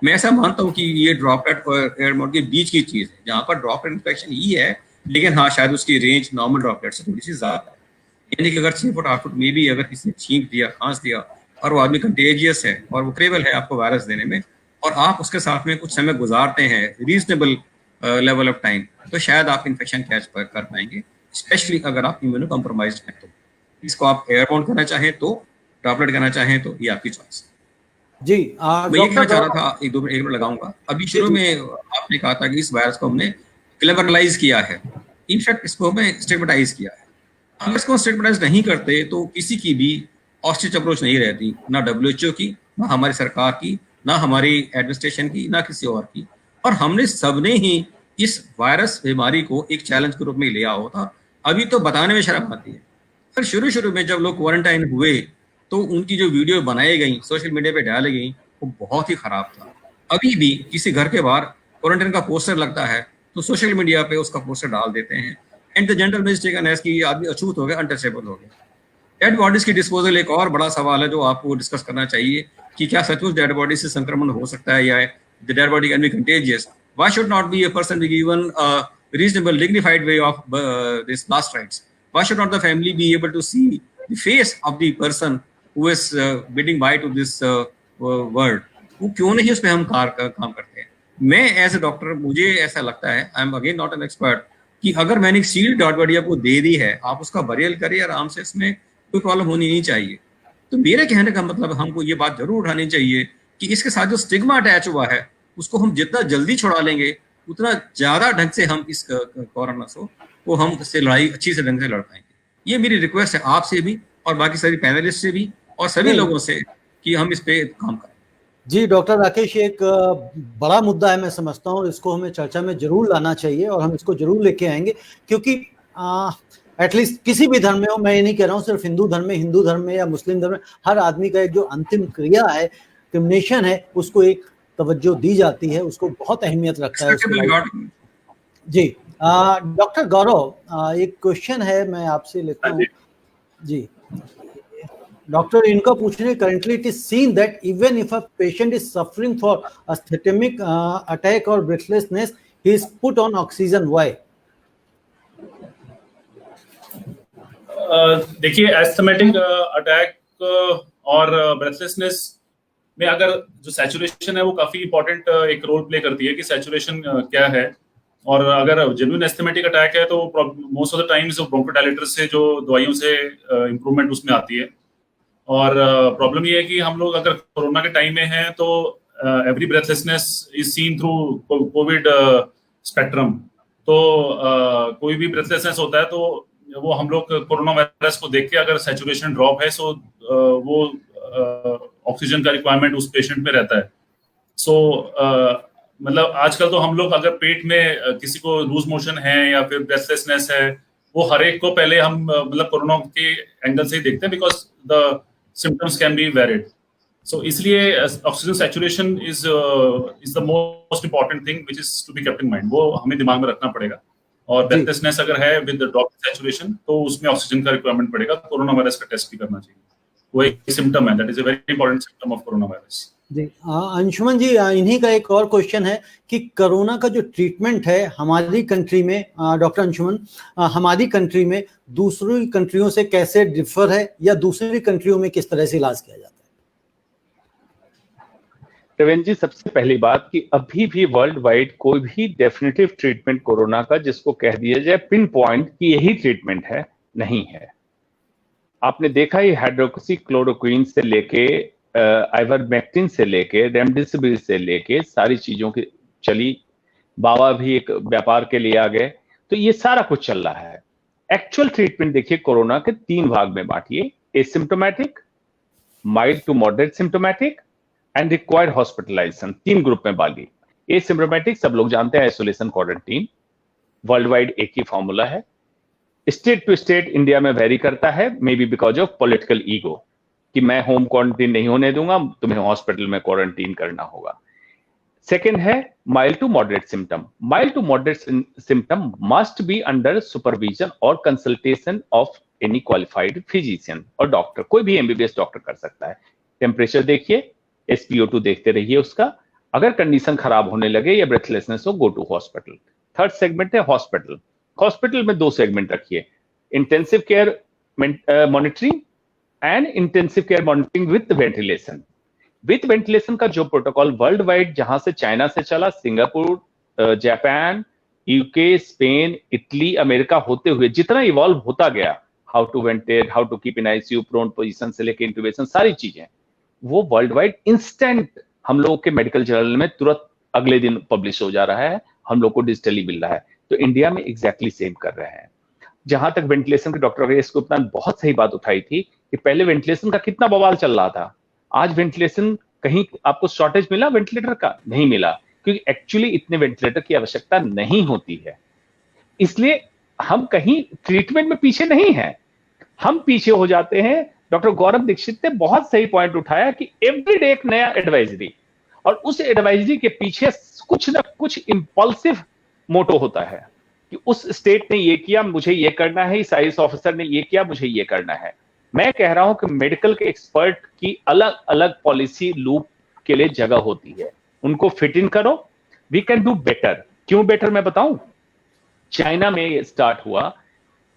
मैं ऐसा मानता हूँ कि ये ड्रॉपलेट और एयरबॉर्न के बीच की चीज़ है, जहाँ पर ड्रॉपलेट इन्फेक्शन ही है, लेकिन हाँ शायद उसकी रेंज नॉर्मल ड्रॉपलेट से थोड़ी सी ज़्यादा है। यानी कि अगर 6 फुट 8 फुट में भी अगर किसी ने छींक दिया, खांस दिया और वो आदमी कंटेजियस है और वो क्रेबल है आपको वायरस देने में, और आप उसके साथ में कुछ समय गुजारते हैं रीजनेबल लेवल ऑफ टाइम, तो शायद आप इन्फेक्शन कैच कर पाएंगे, स्पेशली अगर आप इम्यूनो कॉम्प्रोमाइज्ड हैं। तो इसको आप एयरबॉर्न करना चाहें तो, ड्रॉपलेट करना चाहें तो, ये आपकी चॉइस है। जी मैं ये कहना चाह रहा था, एक मिनट लगाऊंगा। अभी शुरू में आपने कहा था कि इस वायरस को हमने क्लेवरलाइज किया है, इनफैक्ट इसको हमें स्टिग्मेटाइज किया है। हम इसको स्टिग्मेटाइज नहीं करते तो किसी की भी ऑस्ट्रिच अप्रोच नहीं रहती, ना WHO की, ना हमारी सरकार की, ना हमारी एडमिनिस्ट्रेशन की, ना किसी और की। और हमने सबने ही इस वायरस बीमारी को एक चैलेंज के रूप में लिया होता। अभी तो बताने में शर्म आती है। फिर शुरू में जब लोग क्वारंटाइन हुए तो उनकी जो वीडियो बनाई गई, सोशल मीडिया पे डाली गई, वो बहुत ही खराब था। अभी भी किसी घर के बाहर क्वारंटाइन का पोस्टर लगता है तो सोशल मीडिया पे उसका पोस्टर डाल देते हैं, एंड द जनरल मिस्टेकन है कि आदमी अछूत हो गया, अनटचेबल हो गया। डेड बॉडीज की डिस्पोजल एक और बड़ा सवाल है जो आपको डिस्कस करना चाहिए कि क्या सचमुच डेड बॉडी से संक्रमण हो सकता है, या the dead body can be contagious. Why should not be a person be given a reasonable dignified way of this last rites? Why should not the family be able to see the face of the person who is bidding bye to this world? वो क्यों नहीं उस पर हम काम करते हैं? मैं एज ए डॉक्टर, मुझे ऐसा लगता है, I am again not an expert, कि अगर मैंने सील्ड डेड बॉडी आपको दे दी है, आप उसका बरियल करिए आराम से, इसमें कोई प्रॉब्लम होनी नहीं चाहिए। तो मेरे कहने का मतलब, हमको ये बात जरूर उठानी चाहिए कि इसके साथ जो स्टिग्मा अटैच हुआ है उसको हम जितना जल्दी छुड़ा लेंगे उतना ज्यादा ढंग से हम इस कोरोना को हम इससे लड़ाई अच्छी से ढंग से लड़ पाएंगे। ये मेरी रिक्वेस्ट है आपसे भी और बाकी सारी पैनलिस्ट से भी और सभी लोगों से कि हम इस पे काम करें। जी डॉक्टर राकेश, एक बड़ा मुद्दा है, मैं समझता हूँ इसको हमें चर्चा में जरूर लाना चाहिए और हम इसको जरूर लेके आएंगे, क्योंकि एटलीस्ट किसी भी धर्म में हो, मैं ये नहीं कह रहा हूँ सिर्फ हिंदू धर्म में या मुस्लिम धर्म में, हर आदमी का एक जो अंतिम क्रिया है, क्रिमिनेशन है, उसको एक तवज्जो दी जाती है, उसको बहुत अहमियत रखता है। जी डॉक्टर गौरव, एक क्वेश्चन है मैं आपसे लेता हूँ। जी डॉक्टर, इनका पूछ रहे हैं, currently it is seen that even if a patient is suffering for asthmatic attack or breathlessness, he is put on oxygen. Why? देखिए, एस्थमेटिक अटैक और ब्रेथलेसनेस में अगर जो सैचुरेशन है वो काफी इंपॉर्टेंट एक रोल प्ले करती है कि सैचुरेशन क्या है। और अगर जेन्युइन एस्थमेटिक अटैक है तो most of the times bronchodilator से जो दवाइयों से इंप्रूवमेंट उसमें आती है। और प्रॉब्लम ये है कि हम लोग अगर कोरोना के टाइम में हैं तो every breathlessness is seen through Covid spectrum. तो कोई भी ब्रेथलेसनेस होता है तो वो हम लोग कोरोना वायरस को देख के, अगर सैचुरेशन ड्रॉप है सो वो ऑक्सीजन का रिक्वायरमेंट उस पेशेंट में रहता है। सो मतलब आजकल तो हम लोग अगर पेट में किसी को लूज मोशन है या फिर ब्रेथलेसनेस है, वो हर एक को पहले हम मतलब कोरोना के एंगल से ही देखते हैं, because the symptoms can be varied. So इसलिए oxygen saturation is the most important thing which is to be kept in mind, वो हमें दिमाग में रखना पड़ेगा। और ब्रेथलेसनेस अगर है विद ड्रॉप सैचुरेशन तो उसमें ऑक्सीजन का रिक्वायरमेंट पड़ेगा, कोरोना वायरस का टेस्ट भी करना चाहिए, वो एक सिम्टम है, that is a very important symptom of corona virus. जी अंशुमन जी, इन्हीं का एक और क्वेश्चन है कि कोरोना का जो ट्रीटमेंट है हमारी कंट्री में, डॉक्टर अंशुमन, हमारी कंट्री में दूसरी कंट्रियों से कैसे डिफर है या दूसरी कंट्रियों में किस तरह से इलाज किया जाता है? रविंद्र जी, सबसे पहली बात कि अभी भी वर्ल्ड वाइड कोई भी डेफिनेटिव ट्रीटमेंट कोरोना का जिसको कह दिया जाए पिन पॉइंट कि यही ट्रीटमेंट है, नहीं है। आपने देखा ही हाइड्रोक्सी क्लोरोक्वीन से लेके आइवरमेक्टिन से लेके रेमडेसिविर से लेके सारी चीजों की चली, बाबा भी एक व्यापार के लिए आ गए, तो ये सारा कुछ चल रहा है। एक्चुअल ट्रीटमेंट देखिए कोरोना के 3 भाग में बांटिए, asymptomatic, mild to moderate symptomatic and required hospitalisation, 3 group में बांटी। एसिम्प्टोमेटिक सब लोग जानते हैं, आइसोलेशन क्वारंटीन, वर्ल्ड वाइड एक ही फॉर्मूला है, स्टेट टू स्टेट इंडिया में वेरी करता है, may be because of political ego कि मैं होम क्वारंटीन नहीं होने दूंगा, तुम्हें हॉस्पिटल में क्वारंटीन करना होगा। सेकेंड है mild to moderate symptom. Mild to moderate symptom must be under supervision और consultation of any qualified physician और डॉक्टर, कोई भी एमबीबीएस डॉक्टर कर सकता है। टेम्परेचर देखिए, SpO2 देखते रहिए उसका, अगर कंडीशन खराब होने लगे या ब्रेथलेसनेस हो, go to hospital. Third segment है हॉस्पिटल। हॉस्पिटल में 2 सेगमेंट रखिए, intensive care monitoring and intensive care monitoring with ventilation. With ventilation का जो प्रोटोकॉल वर्ल्ड वाइड जहां से चाइना से चला, Singapore, Japan, UK, Spain, Italy, America होते हुए जितना इवॉल्व होता गया, how to ventilate, how to keep in ICU prone position से लेकर इंट्यूबेशन, सारी चीजें वो वर्ल्ड वाइड इंस्टेंट हम लोगों के मेडिकल जर्नल में तुरंत अगले दिन पब्लिश हो जा रहा है, हम लोग को डिजिटली मिल रहा है। तो इंडिया में एग्जैक्टली सेम कर रहे हैं। जहां तक वेंटिलेशन के डॉक्टर अवेश गुप्ता ने बहुत सही बात उठाई थी कि पहले वेंटिलेशन का कितना बवाल चल रहा था, आज वेंटिलेशन कहीं आपको शॉर्टेज मिला वेंटिलेटर का? नहीं मिला, क्योंकि एक्चुअली इतने वेंटिलेटर की आवश्यकता नहीं होती है। इसलिए हम कहीं ट्रीटमेंट में पीछे नहीं है, हम पीछे हो जाते हैं। डॉक्टर गौरव दीक्षित ने बहुत सही पॉइंट उठाया कि एवरीडे एक नया एडवाइजरी, और उस एडवाइजरी के पीछे कुछ ना कुछ इंपल्सिव मोटो होता है कि उस स्टेट ने ये किया, मुझे ये करना है, इस आईएएस ऑफिसर ने ये किया, मुझे ये करना है। मैं कह रहा हूं कि मेडिकल के एक्सपर्ट की अलग अलग पॉलिसी लूप के लिए जगह होती है, उनको फिट इन करो, वी कैन डू बेटर। क्यों बेटर मैं बताऊं, चाइना में ये स्टार्ट हुआ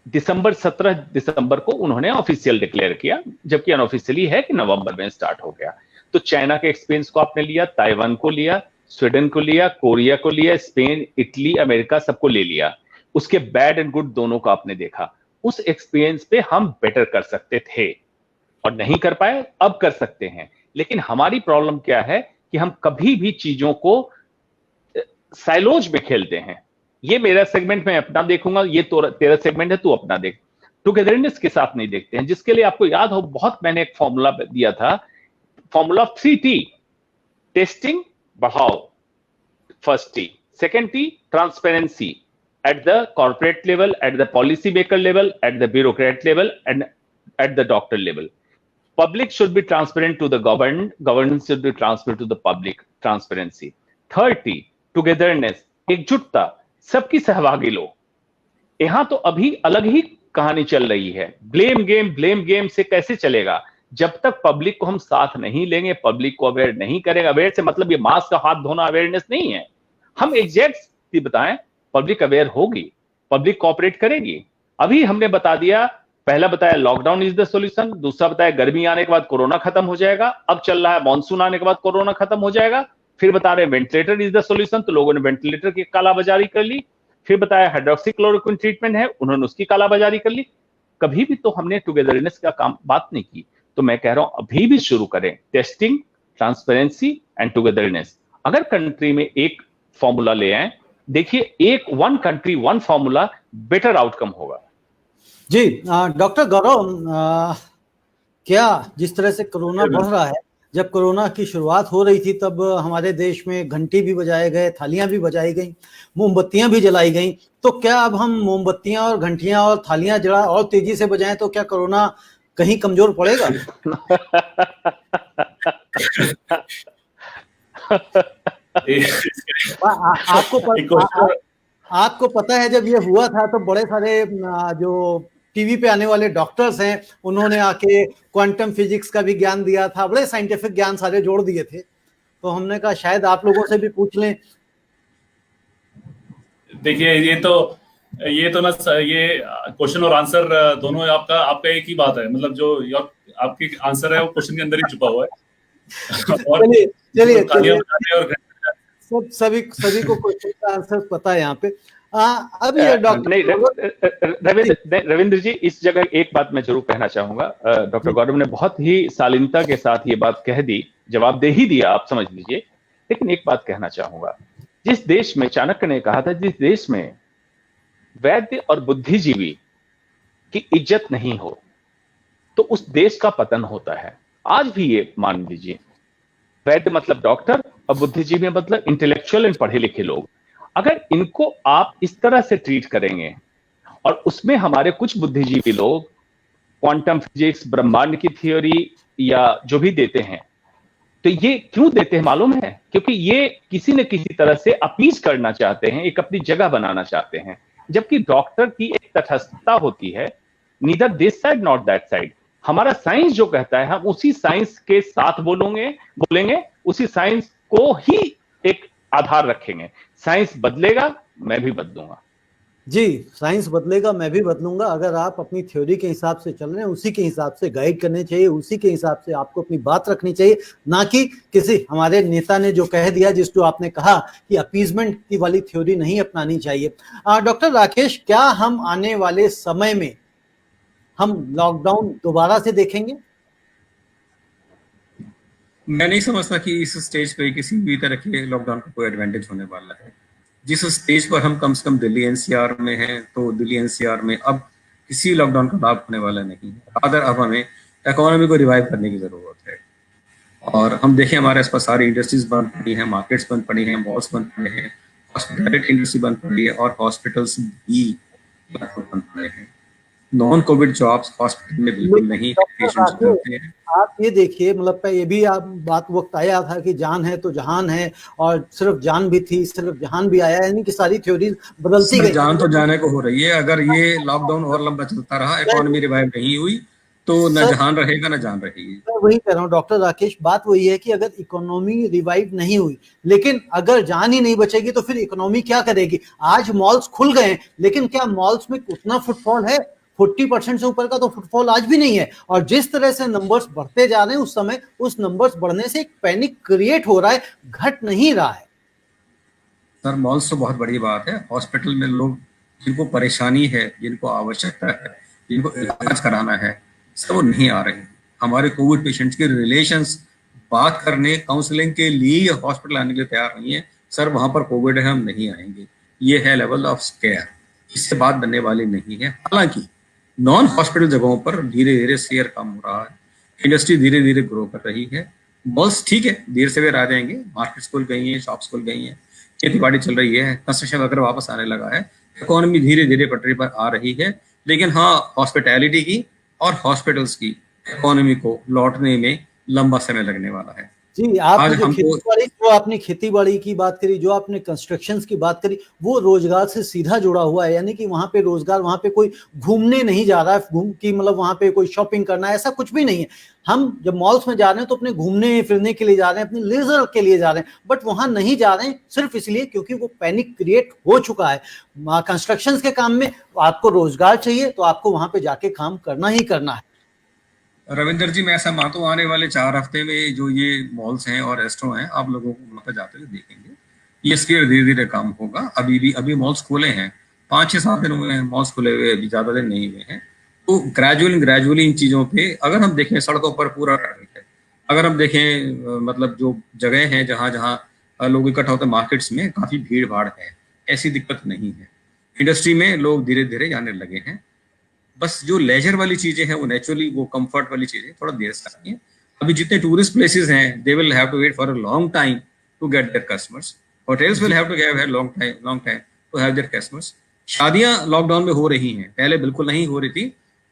17 दिसंबर को उन्होंने ऑफिशियल डिक्लेयर किया, जबकि अनऑफिशियली है कि नवंबर में स्टार्ट हो गया। तो चाइना के एक्सपीरियंस को आपने लिया, ताइवान को लिया, स्वीडन को लिया, कोरिया को लिया, स्पेन, इटली, अमेरिका, सबको ले लिया। उसके बैड एंड गुड दोनों का आपने देखा। उस एक्सपीरियंस पे हम बेटर कर सकते थे और नहीं कर पाए, अब कर सकते हैं। लेकिन हमारी प्रॉब्लम क्या है कि हम कभी भी चीजों को साइलोज में खेलते हैं। ये मेरा सेगमेंट मैं अपना देखूंगा, ये तो तेरा सेगमेंट है, तू अपना देख, टुगेदरनेस के साथ नहीं देखते हैं। जिसके लिए आपको याद हो, बहुत मैंने एक फॉर्मूला दिया था, फॉर्मूला 3T, टेस्टिंग बढ़ाओ, first T, second T, transparency at the corporate level, at the policy maker level, at the bureaucrat level, and at the doctor level. Public should be transparent to the government, government should be transparent to the public, transparency. Third T, togetherness, एकजुटता, सबकी सहभागी लो। यहां तो अभी अलग ही कहानी चल रही है। ब्लेम गेम से कैसे चलेगा? जब तक पब्लिक को हम साथ नहीं लेंगे, पब्लिक को अवेयर नहीं करेंगे। अवेयर से मतलब ये मास्क का हाथ धोना अवेयरनेस नहीं है। हम एग्जैक्ट बताएं, पब्लिक अवेयर होगी, पब्लिक कोऑपरेट करेगी। अभी हमने बता दिया, पहला बताया लॉकडाउन इज द सॉल्यूशन, दूसरा बताया गर्मी आने के बाद कोरोना खत्म हो जाएगा, अब चल रहा है मॉनसून आने के बाद कोरोना खत्म हो जाएगा, फिर बता रहे वेंटिलेटर इज द सॉल्यूशन, तो लोगों ने वेंटिलेटर की कालाबाजारी कर ली, फिर बताया हाइड्रोक्सी क्लोरोक्विन ट्रीटमेंट है, उन्होंने उसकी कालाबाजारी कर ली। कभी भी तो हमने टुगेदरनेस का काम बात नहीं की। तो मैं कह रहा हूं अभी भी शुरू करें, टेस्टिंग, ट्रांसपेरेंसी एंड टुगेदरनेस। अगर कंट्री में एक फॉर्मूला ले आए, देखिए एक one country one formula, better outcome होगा। जी डॉक्टर गौरव, क्या जिस तरह से कोरोना बढ़ रहा है, जब कोरोना की शुरुआत हो रही थी तब हमारे देश में घंटी भी बजाए गए, थालियां भी बजाई गई, मोमबत्तियां भी जलाई गई, तो क्या अब हम मोमबत्तियां और घंटियां और थालियां जला और तेजी से बजाएं तो क्या कोरोना कहीं कमजोर पड़ेगा? आपको पता है जब ये हुआ था तो बड़े सारे जो टीवी पे आने वाले डॉक्टर्स हैं उन्होंने आके क्वांटम फिजिक्स का भी ज्ञान दिया था, बड़े साइंटिफिक ज्ञान सारे जोड़ दिए थे, तो हमने कहा शायद आप लोगों से भी पूछ लें। देखिए ये तो ना ये क्वेश्चन और आंसर दोनों आपका एक ही बात है, मतलब जो आपकी आंसर है वो क्वेश्चन के अंदर ही छुपा हुआ है। चलिए सभी को क्वेश्चन का आंसर पता है यहाँ पे। अब ये रविंद्र जी, इस जगह एक बात मैं जरूर कहना चाहूंगा। डॉक्टर गौरव ने बहुत ही शालीनता के साथ ये बात कह दी, जवाबदेही दिया, आप समझ लीजिए। लेकिन एक बात कहना चाहूंगा, जिस देश में, चाणक्य ने कहा था, जिस देश में वैद्य और बुद्धिजीवी की इज्जत नहीं हो तो उस देश का पतन होता है। आज भी ये मान लीजिए, वैद्य मतलब डॉक्टर और बुद्धिजीवी मतलब इंटेलेक्चुअल एंड पढ़े लिखे लोग। अगर इनको आप इस तरह से ट्रीट करेंगे और उसमें हमारे कुछ बुद्धिजीवी लोग क्वांटम फिजिक्स, ब्रह्मांड की थ्योरी या जो भी देते हैं, तो ये क्यों देते हैं मालूम है? क्योंकि ये किसी न किसी तरह से अपीज करना चाहते हैं, एक अपनी जगह बनाना चाहते हैं। जबकि डॉक्टर की एक तटस्थता होती है, neither this side not that side. हमारा साइंस जो कहता है हम उसी साइंस के साथ बोलेंगे, उसी साइंस को ही एक आधार रखेंगे। साइंस बदलेगा, मैं भी बदलूंगा। जी, साइंस बदलेगा, मैं भी बदलूंगा। अगर आप अपनी थ्योरी के हिसाब से चल रहे हैं, उसी के हिसाब से गाइड करने चाहिए, उसी के हिसाब से आपको अपनी बात रखनी चाहिए, ना कि किसी हमारे नेता ने जो कह दिया, जो आपने कहा कि अपीजमेंट की वाली थ्योरी नहीं अपनानी चाहिए। डॉक्टर राकेश, क्या हम आने वाले समय में हम लॉकडाउन दोबारा से देखेंगे? मैं नहीं समझता कि इस स्टेज पे किसी भी तरह के लॉकडाउन का कोई एडवांटेज होने वाला है। जिस स्टेज पर हम कम से कम दिल्ली एनसीआर में हैं, तो दिल्ली एनसीआर में अब किसी लॉकडाउन का लाभ होने वाला नहीं है। अदर अब हमें इकोनॉमी को रिवाइव करने की जरूरत है। और हम देखें, हमारे आसपास सारी इंडस्ट्रीज बंद पड़ी हैं, मार्केट्स बंद पड़ी हैं, मॉल्स बंद पड़े हैं, हॉस्पिटैलिटी इंडस्ट्री बंद पड़ी है और हॉस्पिटल्स भी बंद पड़े हैं। नॉन कोविड जॉब्स हॉस्पिटल में बिल्कुल नहीं है। आप ये देखिए, मतलब ये भी आप बात वक्त आया था कि जान है तो जहान है, और सिर्फ जान भी थी, सिर्फ जहान भी आया, यानी कि सारी थ्योरीज बदलती गई। जान तो जाने को हो रही है। अगर ये लॉकडाउन और लंबा चलता रहा, इकोनॉमी रिवाइव नहीं हुई, तो न जहान रहेगा न जान रहेगी। मैं वही कह रहा हूँ डॉक्टर राकेश, बात वही है कि अगर इकोनॉमी रिवाइव नहीं हुई, लेकिन अगर जान ही नहीं बचेगी तो फिर इकोनॉमी क्या करेगी? आज मॉल्स खुल गए, लेकिन क्या मॉल्स में उतना फुटफॉल है? 40% से ऊपर का तो फुटफॉल आज भी नहीं है। और जिस तरह से नंबर्स बढ़ते जा रहे हैं, उस समय उस नंबर्स बढ़ने से एक पैनिक क्रिएट हो रहा है, घट नहीं रहा है। सर, मॉल्स तो बहुत बड़ी बात है। हॉस्पिटल में लोग जिनको परेशानी है, जिनको आवश्यकता है, जिनको इलाज कराना है, सब वो नहीं आ रहे हैं। हमारे कोविड पेशेंट्स के रिलेशंस बात करने, काउंसलिंग के लिए हॉस्पिटल आने के लिए तैयार नहीं है। सर, वहां पर कोविड है, हम नहीं आएंगे। ये है लेवल ऑफ स्केयर, इससे बात बनने वाली नहीं है। हालांकि नॉन हॉस्पिटल जगहों पर धीरे धीरे शेयर कम हो रहा है, इंडस्ट्री धीरे धीरे ग्रो कर रही है। मॉल्स ठीक है, देर से देर आ जाएंगे, मार्केट्स खुल गई हैं, शॉप्स खुल गई हैं, खेती बाड़ी चल रही है, कंस्ट्रक्शन वगैरह वापस आने लगा है, इकोनॉमी धीरे धीरे पटरी पर आ रही है। लेकिन हाँ, हॉस्पिटैलिटी की और हॉस्पिटल्स की इकोनॉमी को लौटने में लंबा समय लगने वाला है। जी, आपने खेती बाड़ी की बात करी, जो आपने कंस्ट्रक्शंस की बात करी, वो रोजगार से सीधा जुड़ा हुआ है। यानी कि वहां पे रोजगार, वहां पे कोई घूमने नहीं जा रहा है, मतलब वहां पे कोई शॉपिंग करना है, ऐसा कुछ भी नहीं है। हम जब मॉल्स में जा रहे हैं तो अपने घूमने फिरने के लिए जा रहे हैं, अपने लेजर के लिए जा रहे हैं, बट वहां नहीं जा रहे हैं सिर्फ इसलिए क्योंकि वो पैनिक क्रिएट हो चुका है। कंस्ट्रक्शन के काम में आपको रोजगार चाहिए तो आपको वहां पे जाके काम करना ही करना है। रविंद्र जी, मैं ऐसा मानता हूँ, आने वाले 4 हफ्ते में जो ये मॉल्स हैं और रेस्टोरेंट हैं, आप लोगों को वहां पर जाते हुए देखेंगे। ये स्केयर धीरे धीरे कम होगा। अभी मॉल्स खुले हैं, 5-6-7 दिन हुए हैं मॉल्स खुले हुए, अभी ज्यादा दिन नहीं हुए हैं। तो ग्रेजुअली इन चीजों पे अगर हम देखें, सड़कों पर पूरा ट्रैफिक है। अगर हम देखें, मतलब जो जगह है जहां जहां लोग इकट्ठा होते हैं, मार्केट्स में काफी भीड़ भाड़ है, ऐसी दिक्कत नहीं है। इंडस्ट्री में लोग धीरे धीरे जाने लगे हैं। बस जो लेजर वाली चीजें हैं, वो नेचुरली, वो कंफर्ट वाली चीजें थोड़ा देर से आती हैं। अभी जितने टूरिस्ट प्लेसेस हैं, they will have to wait for a long time to get their customers. Hotels will have to have long time to have their customers. शादियां लॉकडाउन में हो रही हैं, पहले बिल्कुल नहीं हो रही थी।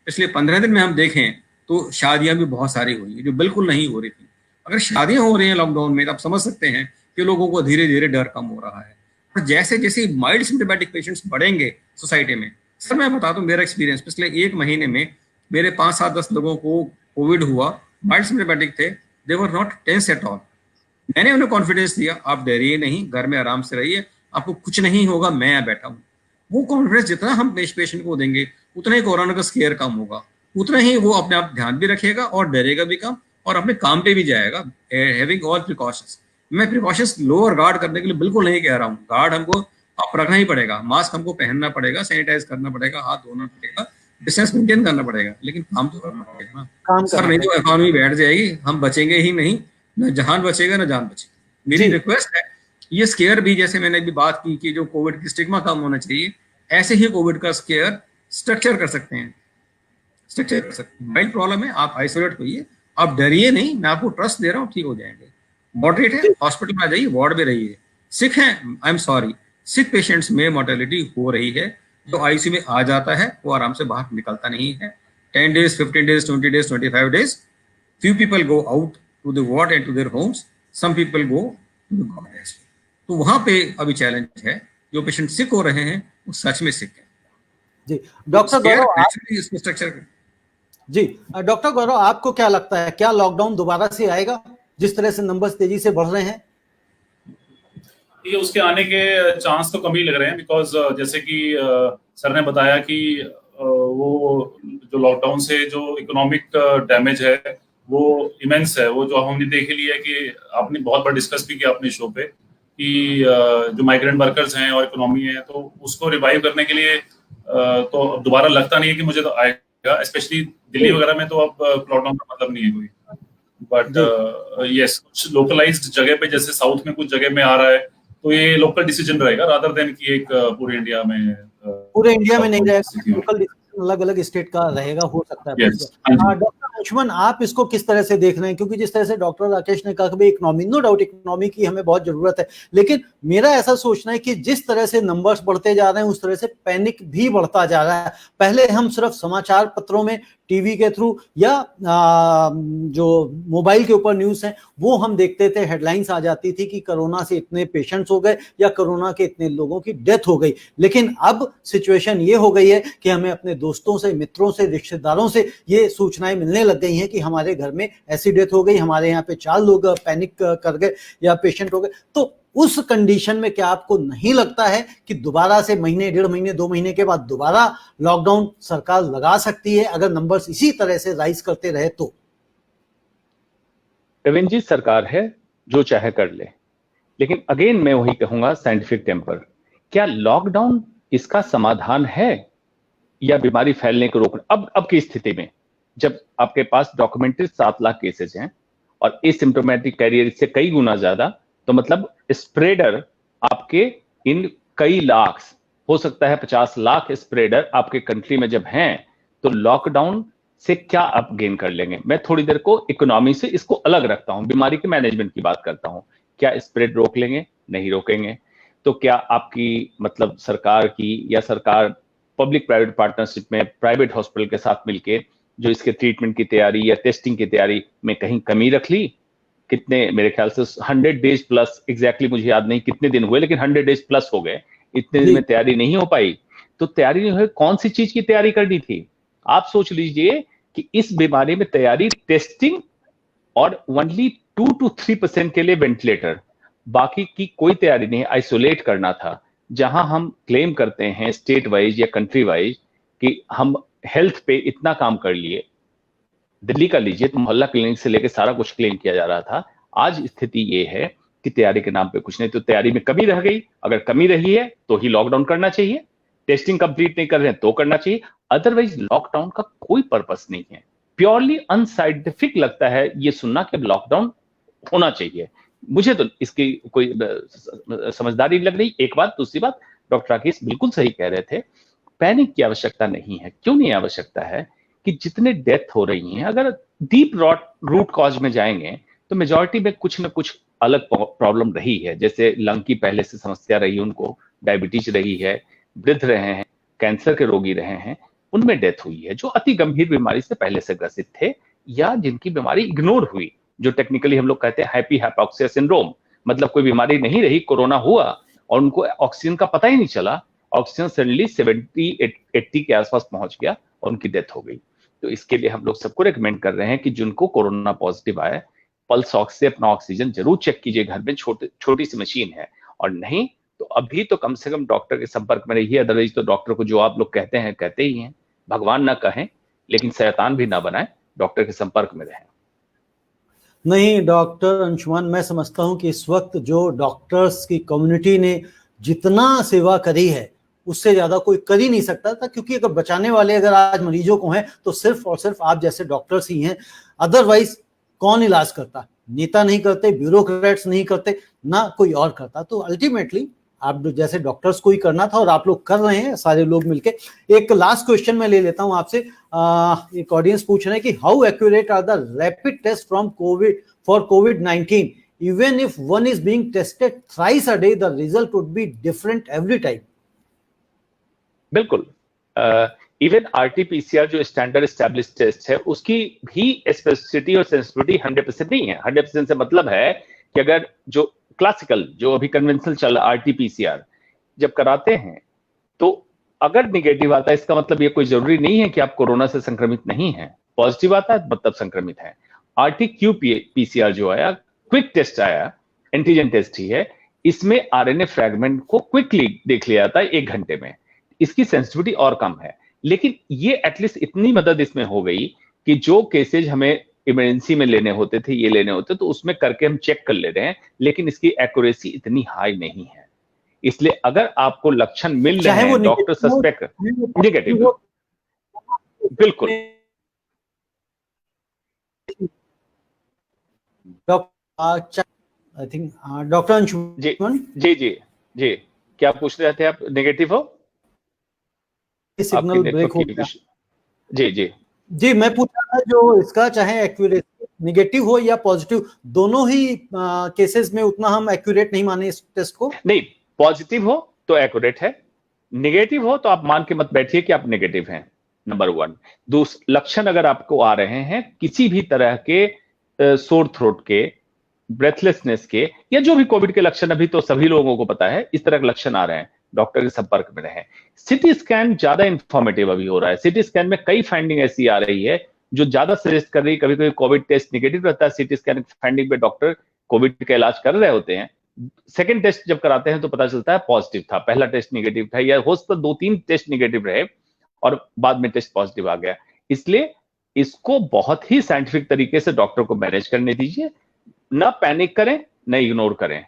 पिछले 15 दिन में हम देखें तो शादियां भी बहुत सारी हुई जो बिल्कुल नहीं हो रही थी। अगर शादियां हो रही हैं लॉकडाउन में तो आप समझ सकते हैं कि लोगों को धीरे धीरे डर कम हो रहा है। और जैसे जैसे माइल्ड सिम्टोमेटिक पेशेंट्स बढ़ेंगे सोसाइटी में, सर मैं बता दूं मेरा एक्सपीरियंस, पिछले 1 महीने में मेरे 5, 7, 10 लोगों को कोविड हुआ, माइल्ड सिम्टोमेटिक थे, they were not tense at all. मैंने उन्हें कॉन्फिडेंस दिया, आप डरिए नहीं, घर में आराम से रहिए, आपको कुछ नहीं होगा, मैं यहाँ बैठा हूँ। वो कॉन्फिडेंस जितना हम पेशेंट को देंगे उतना ही कोरोना का स्केयर कम होगा, उतना ही वो अपने आप ध्यान भी रखेगा और डरेगा भी कम और अपने काम पे भी जाएगा, हैविंग ऑल प्रिकॉशंस। मैं प्रिकॉशंस लो और गार्ड करने के लिए बिल्कुल नहीं कह रहा हूँ, गार्ड हमको आप रखना ही पड़ेगा, मास्क हमको पहनना पड़ेगा, सैनिटाइज करना पड़ेगा, हाथ धोना पड़ेगा, डिस्टेंस मेंटेन करना पड़ेगा, लेकिन काम तो करना पड़ेगा ना सर, नहीं तो इकोनॉमी बैठ जाएगी, हम बचेंगे ही नहीं, न जहान बचेगा न जान बचेगी। मेरी रिक्वेस्ट है ये स्केयर भी, जैसे मैंने अभी बात की कि जो कोविड की स्टिग्मा कम होना चाहिए, ऐसे ही कोविड का स्केयर स्ट्रक्चर कर सकते हैं, स्ट्रक्चर कर सकते हैं। माइल्ड प्रॉब्लम है, आप आइसोलेट होइए, आप डरिए नहीं, मैं आपको ट्रस्ट दे रहा हूँ, ठीक हो जाएंगे। मॉडरेट है, हॉस्पिटल में आ जाइए, वार्ड में रहिए। सिक है, I am sorry, sick patients में मोर्टेलिटी हो रही है, जो आईसीयू में आ जाता है वो आराम से बाहर निकलता नहीं है। 10 days, 15 days, 20 days, 25 days, few people go out to the ward and to their homes, some people go to the contest। तो वहां पे अभी चैलेंज है, जो पेशेंट सिक हो रहे हैं वो सच में सिक है। जी डॉक्टर गौरव, इसको स्ट्रक्चर जी डॉक्टर गौरव, आपको क्या लगता है, क्या लॉकडाउन दोबारा से आएगा जिस तरह से नंबर्स तेजी से बढ़ रहे हैं? ये उसके आने के चांस तो कम ही लग रहे हैं, बिकॉज जैसे कि सर ने बताया कि वो जो लॉकडाउन से जो इकोनॉमिक डैमेज है वो इमेंस है। वो जो हमने देख लिया है कि आपने बहुत बार डिस्कस भी किया अपने शो पे कि जो माइग्रेंट वर्कर्स हैं और इकोनॉमी है, तो उसको रिवाइव करने के लिए तो दोबारा लगता नहीं है कि मुझे तो आएगा। स्पेशली दिल्ली वगैरह में तो अब लॉकडाउन का मतलब नहीं है कोई, बट यस कुछ लोकलाइज्ड जगह पे, जैसे साउथ में कुछ जगह में आ रहा है, तो ये लोकल डिसीजन रहेगा रादर देन कि एक पूरे इंडिया में नहीं रहेगा, लोकल अलग अलग स्टेट का रहेगा, हो सकता है। डॉक्टर अंशुमन, आप इसको किस तरह से देख रहे हैं? क्योंकि जिस तरह से डॉक्टर राकेश ने कहा कि इकोनॉमी, नो डाउट इकोनॉमी की हमें बहुत जरूरत है, लेकिन मेरा ऐसा सोचना है कि जिस तरह से नंबर्स बढ़ते जा रहे हैं उस तरह से पैनिक भी बढ़ता जा रहा है। पहले हम सिर्फ समाचार पत्रों में, टीवी के थ्रू या जो मोबाइल के ऊपर न्यूज है वो हम देखते थे, हेडलाइंस आ जाती थी कि कोरोना से इतने पेशेंट्स हो गए या कोरोना के इतने लोगों की डेथ हो गई। लेकिन अब सिचुएशन ये हो गई है कि हमें अपने दोस्तों से, मित्रों से, रिश्तेदारों से ये सूचनाएं मिलने लग गई हैं कि हमारे घर में ऐसी डेथ हो गई, हमारे यहाँ पे 4 लोग पैनिक कर गए या पेशेंट हो गए। तो उस कंडीशन में क्या आपको नहीं लगता है कि दोबारा से महीने, 1.5 महीने, 2 महीने के बाद दोबारा लॉकडाउन सरकार लगा सकती है अगर नंबर्स इसी तरह से राइज करते रहे तो? प्रवीण जी, सरकार है, जो चाहे कर ले, लेकिन अगेन मैं वही कहूंगा, साइंटिफिक टेम्पर, क्या लॉकडाउन इसका समाधान है या बीमारी फैलने को रोकना? अब की स्थिति में जब आपके पास डॉक्यूमेंटेड 7 लाख केसेस हैं और एसिम्प्टोमेटिक कैरियर इससे कई गुना ज्यादा, तो मतलब स्प्रेडर आपके इन कई लाख, हो सकता है 50 लाख स्प्रेडर आपके कंट्री में जब हैं, तो लॉकडाउन से क्या आप गेन कर लेंगे? मैं थोड़ी देर को इकोनॉमी से इसको अलग रखता हूं, बीमारी के मैनेजमेंट की बात करता हूं। क्या स्प्रेड रोक लेंगे? नहीं रोकेंगे। तो क्या आपकी मतलब सरकार की या सरकार पब्लिक प्राइवेट पार्टनरशिप में प्राइवेट हॉस्पिटल के साथ मिलकर जो इसके ट्रीटमेंट की तैयारी या टेस्टिंग की तैयारी में कहीं कमी रख ली? कितने, मेरे ख्याल से 100 डेज प्लस, एग्जैक्टली मुझे याद नहीं कितने दिन हुए, लेकिन 100 डेज प्लस हो गए, इतने दिन में तैयारी नहीं हो पाई। तो तैयारी नहीं हुई, कौन सी चीज की तैयारी करनी थी? आप सोच लीजिए कि इस बीमारी में तैयारी टेस्टिंग और ओनली 2 to 3% के लिए वेंटिलेटर, बाकी की कोई तैयारी नहीं। आइसोलेट करना था, जहां हम क्लेम करते हैं स्टेट वाइज या कंट्री वाइज कि हम हेल्थ पे इतना काम कर लिए। दिल्ली का लीजिए तो मोहल्ला क्लिनिक से लेकर सारा कुछ क्लेम किया जा रहा था। आज स्थिति ये है कि तैयारी के नाम पे कुछ नहीं, तो तैयारी में कमी रह गई। अगर कमी रही है तो ही लॉकडाउन करना चाहिए, टेस्टिंग कंप्लीट नहीं कर रहे हैं तो करना चाहिए, अदरवाइज लॉकडाउन का कोई पर्पस नहीं है। प्योरली अनसाइंटिफिक लगता है ये सुनना कि लॉकडाउन होना चाहिए। मुझे तो इसकी कोई समझदारी लग रही। एक बात, दूसरी बात, डॉक्टर राकेश बिल्कुल सही कह रहे थे, पैनिक की आवश्यकता नहीं है। क्यों नहीं आवश्यकता है कि जितने डेथ हो रही हैं, अगर डीप रूट कॉज में जाएंगे तो मेजॉरिटी में कुछ न कुछ अलग प्रॉब्लम रही है। जैसे लंग की पहले से समस्या रही, उनको डायबिटीज रही है, वृद्ध रहे हैं, कैंसर के रोगी रहे हैं, उनमें डेथ हुई है। जो अति गंभीर बीमारी से पहले से ग्रसित थे या जिनकी बीमारी इग्नोर हुई, जो टेक्निकली हम लोग कहते हैं हैप्पी हाइपोक्सिया सिंड्रोम, मतलब कोई बीमारी नहीं रही, कोरोना हुआ और उनको ऑक्सीजन का पता ही नहीं चला, ऑक्सीजन सडनली 70-80 के आसपास पहुंच गया और उनकी डेथ हो गई। तो इसके लिए हम लोग सबको रेकमेंड कर रहे हैं कि जिनको कोरोना पॉजिटिव आए, पल्स ऑक्स से अपना ऑक्सीजन जरूर चेक कीजिए, घर में छोटी सी मशीन है, और नहीं तो अभी तो कम से कम डॉक्टर के संपर्क में रहिए। अदरवाइज तो डॉक्टर को जो आप लोग कहते हैं कहते ही हैं, भगवान ना कहें लेकिन शैतान भी ना बनाए, डॉक्टर के संपर्क में रहें। नहीं डॉक्टर अंशुमान, मैं समझता हूं कि इस वक्त जो डॉक्टर्स की कम्युनिटी ने जितना सेवा करी है उससे ज्यादा कोई कर ही नहीं सकता था, क्योंकि अगर बचाने वाले अगर आज मरीजों को हैं तो सिर्फ और सिर्फ आप जैसे डॉक्टर्स ही हैं। अदरवाइज कौन इलाज करता? नेता नहीं करते, ब्यूरोक्रेट्स नहीं करते, ना कोई और करता। तो अल्टीमेटली आप जैसे डॉक्टर्स को ही करना था और आप लोग कर रहे हैं, सारे लोग मिलके। एक लास्ट क्वेश्चन मैं ले लेता हूं आपसे। एक ऑडियंस पूछ रहे हैं कि how accurate are the rapid test from COVID for COVID-19? Even if one is being tested thrice a day, the result would be different every time. बिल्कुल, इवन RT-PCR जो स्टैंडर्ड एस्टैब्लिश टेस्ट है उसकी भी specificity और sensitivity 100% नहीं है। 100% से मतलब है कि अगर जो क्लासिकल जो अभी कन्वेंशनल चल रहा RT-PCR जब कराते हैं तो अगर निगेटिव आता है इसका मतलब ये कोई जरूरी नहीं है कि आप कोरोना से संक्रमित नहीं हैं। पॉजिटिव आता है मतलब संक्रमित है। RT-PCR जो आया, क्विक टेस्ट आया, एंटीजन टेस्ट ही है, इसमें RNA फ्रैगमेंट को क्विकली देख लिया जाता है 1 घंटे में। इसकी सेंसिटिविटी और कम है, लेकिन ये एटलीस्ट इतनी मदद इसमें हो गई कि जो केसेज हमें इमरजेंसी में लेने होते थे, ये लेने होते तो उसमें करके हम चेक कर ले रहे हैं, लेकिन इसकी एक्यूरेसी इतनी हाई नहीं है। इसलिए अगर आपको लक्षण मिल रहे हैं, डॉक्टर सस्पेक्ट निगेटिव, बिल्कुल आई थिंक डॉक्टर अंशुमन जी क्या पूछ रहे थे आप? नेगेटिव हो? सिग्नल ब्रेक हो गया। जी मैं पूछ रहा था जो इसका चाहे एक्यूरेसी नेगेटिव हो या पॉजिटिव, दोनों ही केसेस में उतना हम एक्यूरेट नहीं माने इस टेस्ट को? नहीं, पॉजिटिव हो तो एक्यूरेट है, नेगेटिव हो तो आप मान के मत बैठिए कि आप नेगेटिव हैं, नंबर 1। दूसरा, लक्षण अगर आपको आ रहे हैं किसी भी तरह के सोर थ्रोट के, ब्रेथलेसनेस के, या जो भी कोविड के लक्षण अभी तो सभी लोगों को पता है, इस तरह के लक्षण आ रहे हैं, डॉक्टर के संपर्क में रहें। सिटी स्कैन ज्यादा इंफॉर्मेटिव अभी हो रहा है। सिटी स्कैन में कई फाइंडिंग ऐसी आ रही है जो ज्यादा सजेस्ट कर रही है। कभी कभी कोविड टेस्ट निगेटिव रहता है, सिटी स्कैन फाइंडिंग पे डॉक्टर कोविड का इलाज कर रहे होते हैं, सेकंड टेस्ट जब कराते हैं तो पता चलता है पॉजिटिव था, पहला टेस्ट निगेटिव था, या हो सकता 2-3 टेस्ट निगेटिव रहे और बाद में टेस्ट पॉजिटिव आ गया। इसलिए इसको बहुत ही साइंटिफिक तरीके से डॉक्टर को मैनेज करने दीजिए, ना पैनिक करें, ना इग्नोर करें,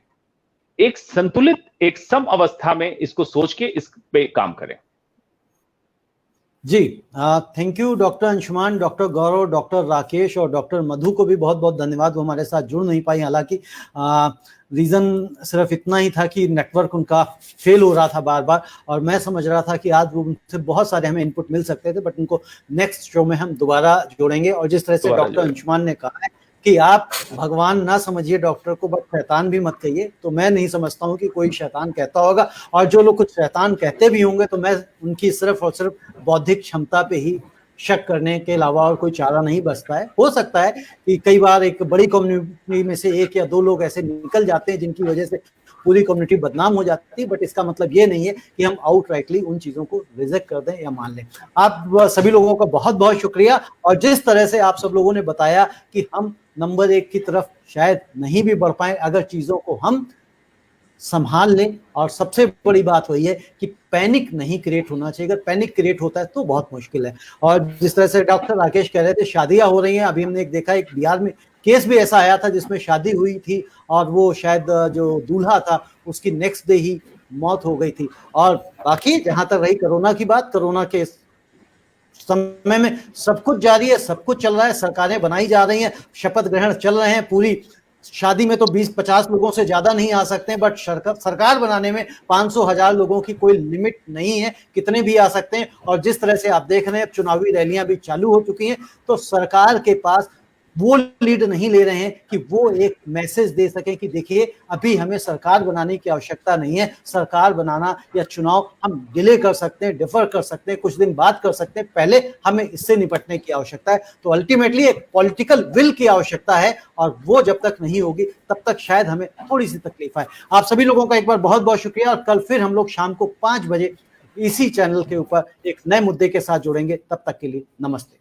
एक संतुलित, एक सम अवस्था में इसको सोच के इस पे काम करें। जी thank you doctor Anshuman, doctor Gaurav, doctor Rakesh और डॉक्टर मधु को भी बहुत बहुत धन्यवाद। वो हमारे साथ जुड़ नहीं पाई, हालांकि रीजन सिर्फ इतना ही था कि नेटवर्क उनका फेल हो रहा था बार बार, और मैं समझ रहा था कि आज उनसे बहुत सारे हमें इनपुट मिल सकते थे, बट उनको नेक्स्ट शो में हम दोबारा जोड़ेंगे। और जिस तरह से डॉक्टर अंशुमान ने कहा है कि आप भगवान ना समझिए डॉक्टर को, बट शैतान भी मत कहिए, तो मैं नहीं समझता हूं कि कोई शैतान कहता होगा, और जो लोग कुछ शैतान कहते भी होंगे तो मैं उनकी सिर्फ और सिर्फ बौद्धिक क्षमता पे ही शक करने के अलावा और कोई चारा नहीं बचता है। हो सकता है कि कई बार एक बड़ी कम्युनिटी में से 1 या 2 लोग ऐसे निकल जाते हैं जिनकी वजह से पूरी कम्युनिटी बदनाम हो जाती है, बट इसका मतलब ये नहीं है कि हम आउटराइटली उन चीजों को रिजेक्ट कर दें या मान लें। आप सभी लोगों का बहुत बहुत शुक्रिया, और जिस तरह से आप सब लोगों ने बताया कि हम नंबर 1 की तरफ शायद नहीं भी बढ़ पाए अगर चीजों को हम संभाल लें, और सबसे बड़ी बात वही है कि पैनिक नहीं क्रिएट होना चाहिए। अगर पैनिक क्रिएट होता है तो बहुत मुश्किल है। और जिस तरह से डॉक्टर राकेश कह रहे थे शादियां हो रही हैं, अभी हमने एक देखा, एक बिहार में केस भी ऐसा आया था जिसमें शादी हुई थी और वो शायद जो दूल्हा था उसकी नेक्स्ट डे ही मौत हो गई थी। और बाकी जहां तक रही कोरोना की बात, कोरोना के समय में सब कुछ जारी है, सब कुछ चल रहा है, सरकारें बनाई जा रही हैं, शपथ ग्रहण चल रहे हैं, पूरी शादी में तो 20-50 लोगों से ज्यादा नहीं आ सकते हैं, बट सरकार बनाने में 500-1000 लोगों की कोई लिमिट नहीं है, कितने भी आ सकते हैं। और जिस तरह से आप देख रहे हैं चुनावी रैलियां भी चालू हो चुकी हैं, तो सरकार के पास वो लीड नहीं ले रहे हैं कि वो एक मैसेज दे सके कि देखिए अभी हमें सरकार बनाने की आवश्यकता नहीं है, सरकार बनाना या चुनाव हम डिले कर सकते हैं, डिफर कर सकते हैं, कुछ दिन बाद कर सकते हैं, पहले हमें इससे निपटने की आवश्यकता है। तो अल्टीमेटली एक पॉलिटिकल विल की आवश्यकता है और वो जब तक नहीं होगी तब तक शायद हमें थोड़ी सी तकलीफ आए। आप सभी लोगों का एक बार बहुत बहुत शुक्रिया और कल फिर हम लोग शाम को 5 बजे इसी चैनल के ऊपर एक नए मुद्दे के साथ जुड़ेंगे। तब तक के लिए नमस्ते।